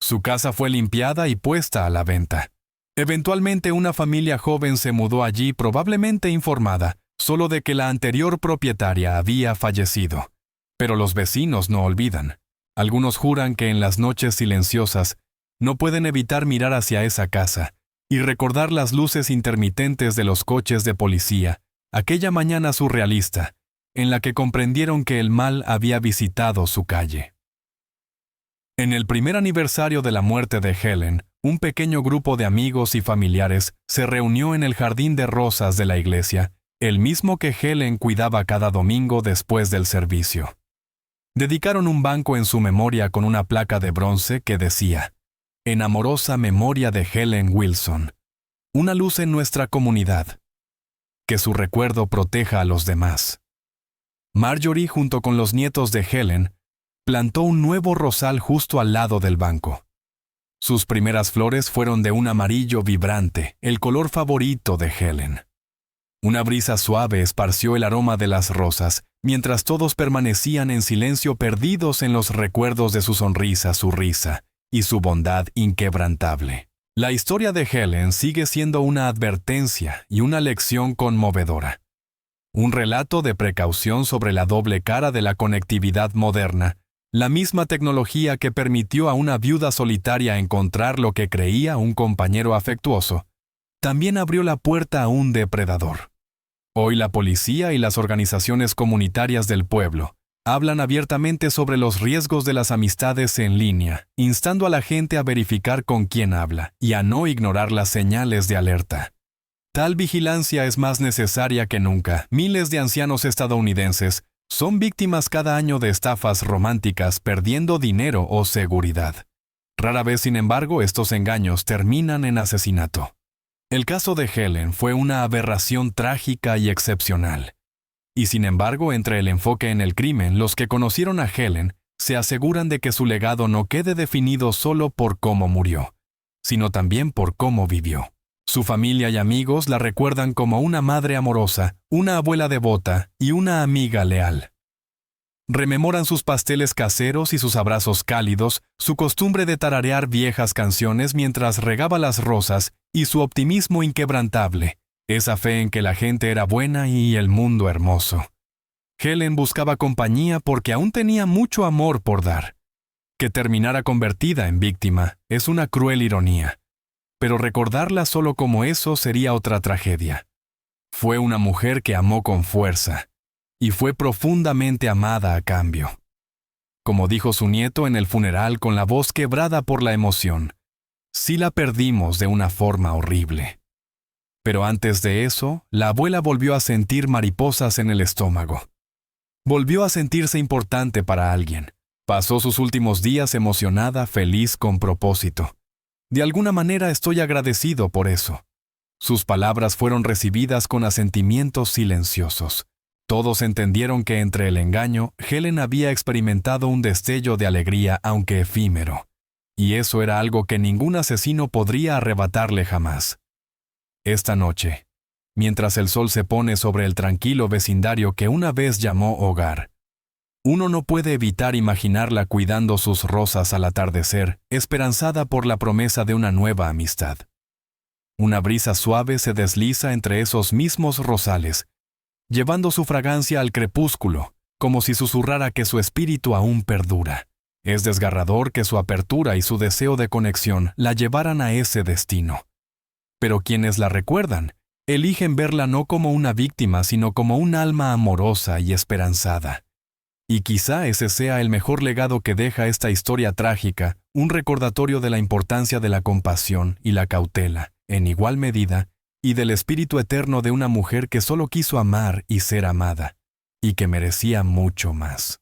Su casa fue limpiada y puesta a la venta. Eventualmente una familia joven se mudó allí, probablemente informada solo de que la anterior propietaria había fallecido. Pero los vecinos no olvidan. Algunos juran que en las noches silenciosas no pueden evitar mirar hacia esa casa y recordar las luces intermitentes de los coches de policía, aquella mañana surrealista, en la que comprendieron que el mal había visitado su calle. En el primer aniversario de la muerte de Helen, un pequeño grupo de amigos y familiares se reunió en el jardín de rosas de la iglesia, el mismo que Helen cuidaba cada domingo después del servicio. Dedicaron un banco en su memoria con una placa de bronce que decía: «En amorosa memoria de Helen Wilson, una luz en nuestra comunidad. Que su recuerdo proteja a los demás». Marjorie, junto con los nietos de Helen, plantó un nuevo rosal justo al lado del banco. Sus primeras flores fueron de un amarillo vibrante, el color favorito de Helen. Una brisa suave esparció el aroma de las rosas, mientras todos permanecían en silencio perdidos en los recuerdos de su sonrisa, su risa y su bondad inquebrantable. La historia de Helen sigue siendo una advertencia y una lección conmovedora. Un relato de precaución sobre la doble cara de la conectividad moderna, la misma tecnología que permitió a una viuda solitaria encontrar lo que creía un compañero afectuoso, también abrió la puerta a un depredador. Hoy la policía y las organizaciones comunitarias del pueblo hablan abiertamente sobre los riesgos de las amistades en línea, instando a la gente a verificar con quién habla y a no ignorar las señales de alerta. Tal vigilancia es más necesaria que nunca. Miles de ancianos estadounidenses son víctimas cada año de estafas románticas, perdiendo dinero o seguridad. Rara vez, sin embargo, estos engaños terminan en asesinato. El caso de Helen fue una aberración trágica y excepcional. Y sin embargo, entre el enfoque en el crimen, los que conocieron a Helen se aseguran de que su legado no quede definido solo por cómo murió, sino también por cómo vivió. Su familia y amigos la recuerdan como una madre amorosa, una abuela devota y una amiga leal. Rememoran sus pasteles caseros y sus abrazos cálidos, su costumbre de tararear viejas canciones mientras regaba las rosas y su optimismo inquebrantable, esa fe en que la gente era buena y el mundo hermoso. Helen buscaba compañía porque aún tenía mucho amor por dar. Que terminara convertida en víctima es una cruel ironía, pero recordarla solo como eso sería otra tragedia. Fue una mujer que amó con fuerza, y fue profundamente amada a cambio. Como dijo su nieto en el funeral con la voz quebrada por la emoción, sí la perdimos de una forma horrible. Pero antes de eso, la abuela volvió a sentir mariposas en el estómago. Volvió a sentirse importante para alguien. Pasó sus últimos días emocionada, feliz, con propósito. De alguna manera estoy agradecido por eso. Sus palabras fueron recibidas con asentimientos silenciosos. Todos entendieron que entre el engaño, Helen había experimentado un destello de alegría, aunque efímero. Y eso era algo que ningún asesino podría arrebatarle jamás. Esta noche, mientras el sol se pone sobre el tranquilo vecindario que una vez llamó hogar, uno no puede evitar imaginarla cuidando sus rosas al atardecer, esperanzada por la promesa de una nueva amistad. Una brisa suave se desliza entre esos mismos rosales, llevando su fragancia al crepúsculo, como si susurrara que su espíritu aún perdura. Es desgarrador que su apertura y su deseo de conexión la llevaran a ese destino. Pero quienes la recuerdan, eligen verla no como una víctima, sino como un alma amorosa y esperanzada. Y quizá ese sea el mejor legado que deja esta historia trágica, un recordatorio de la importancia de la compasión y la cautela, en igual medida, y del espíritu eterno de una mujer que solo quiso amar y ser amada, y que merecía mucho más.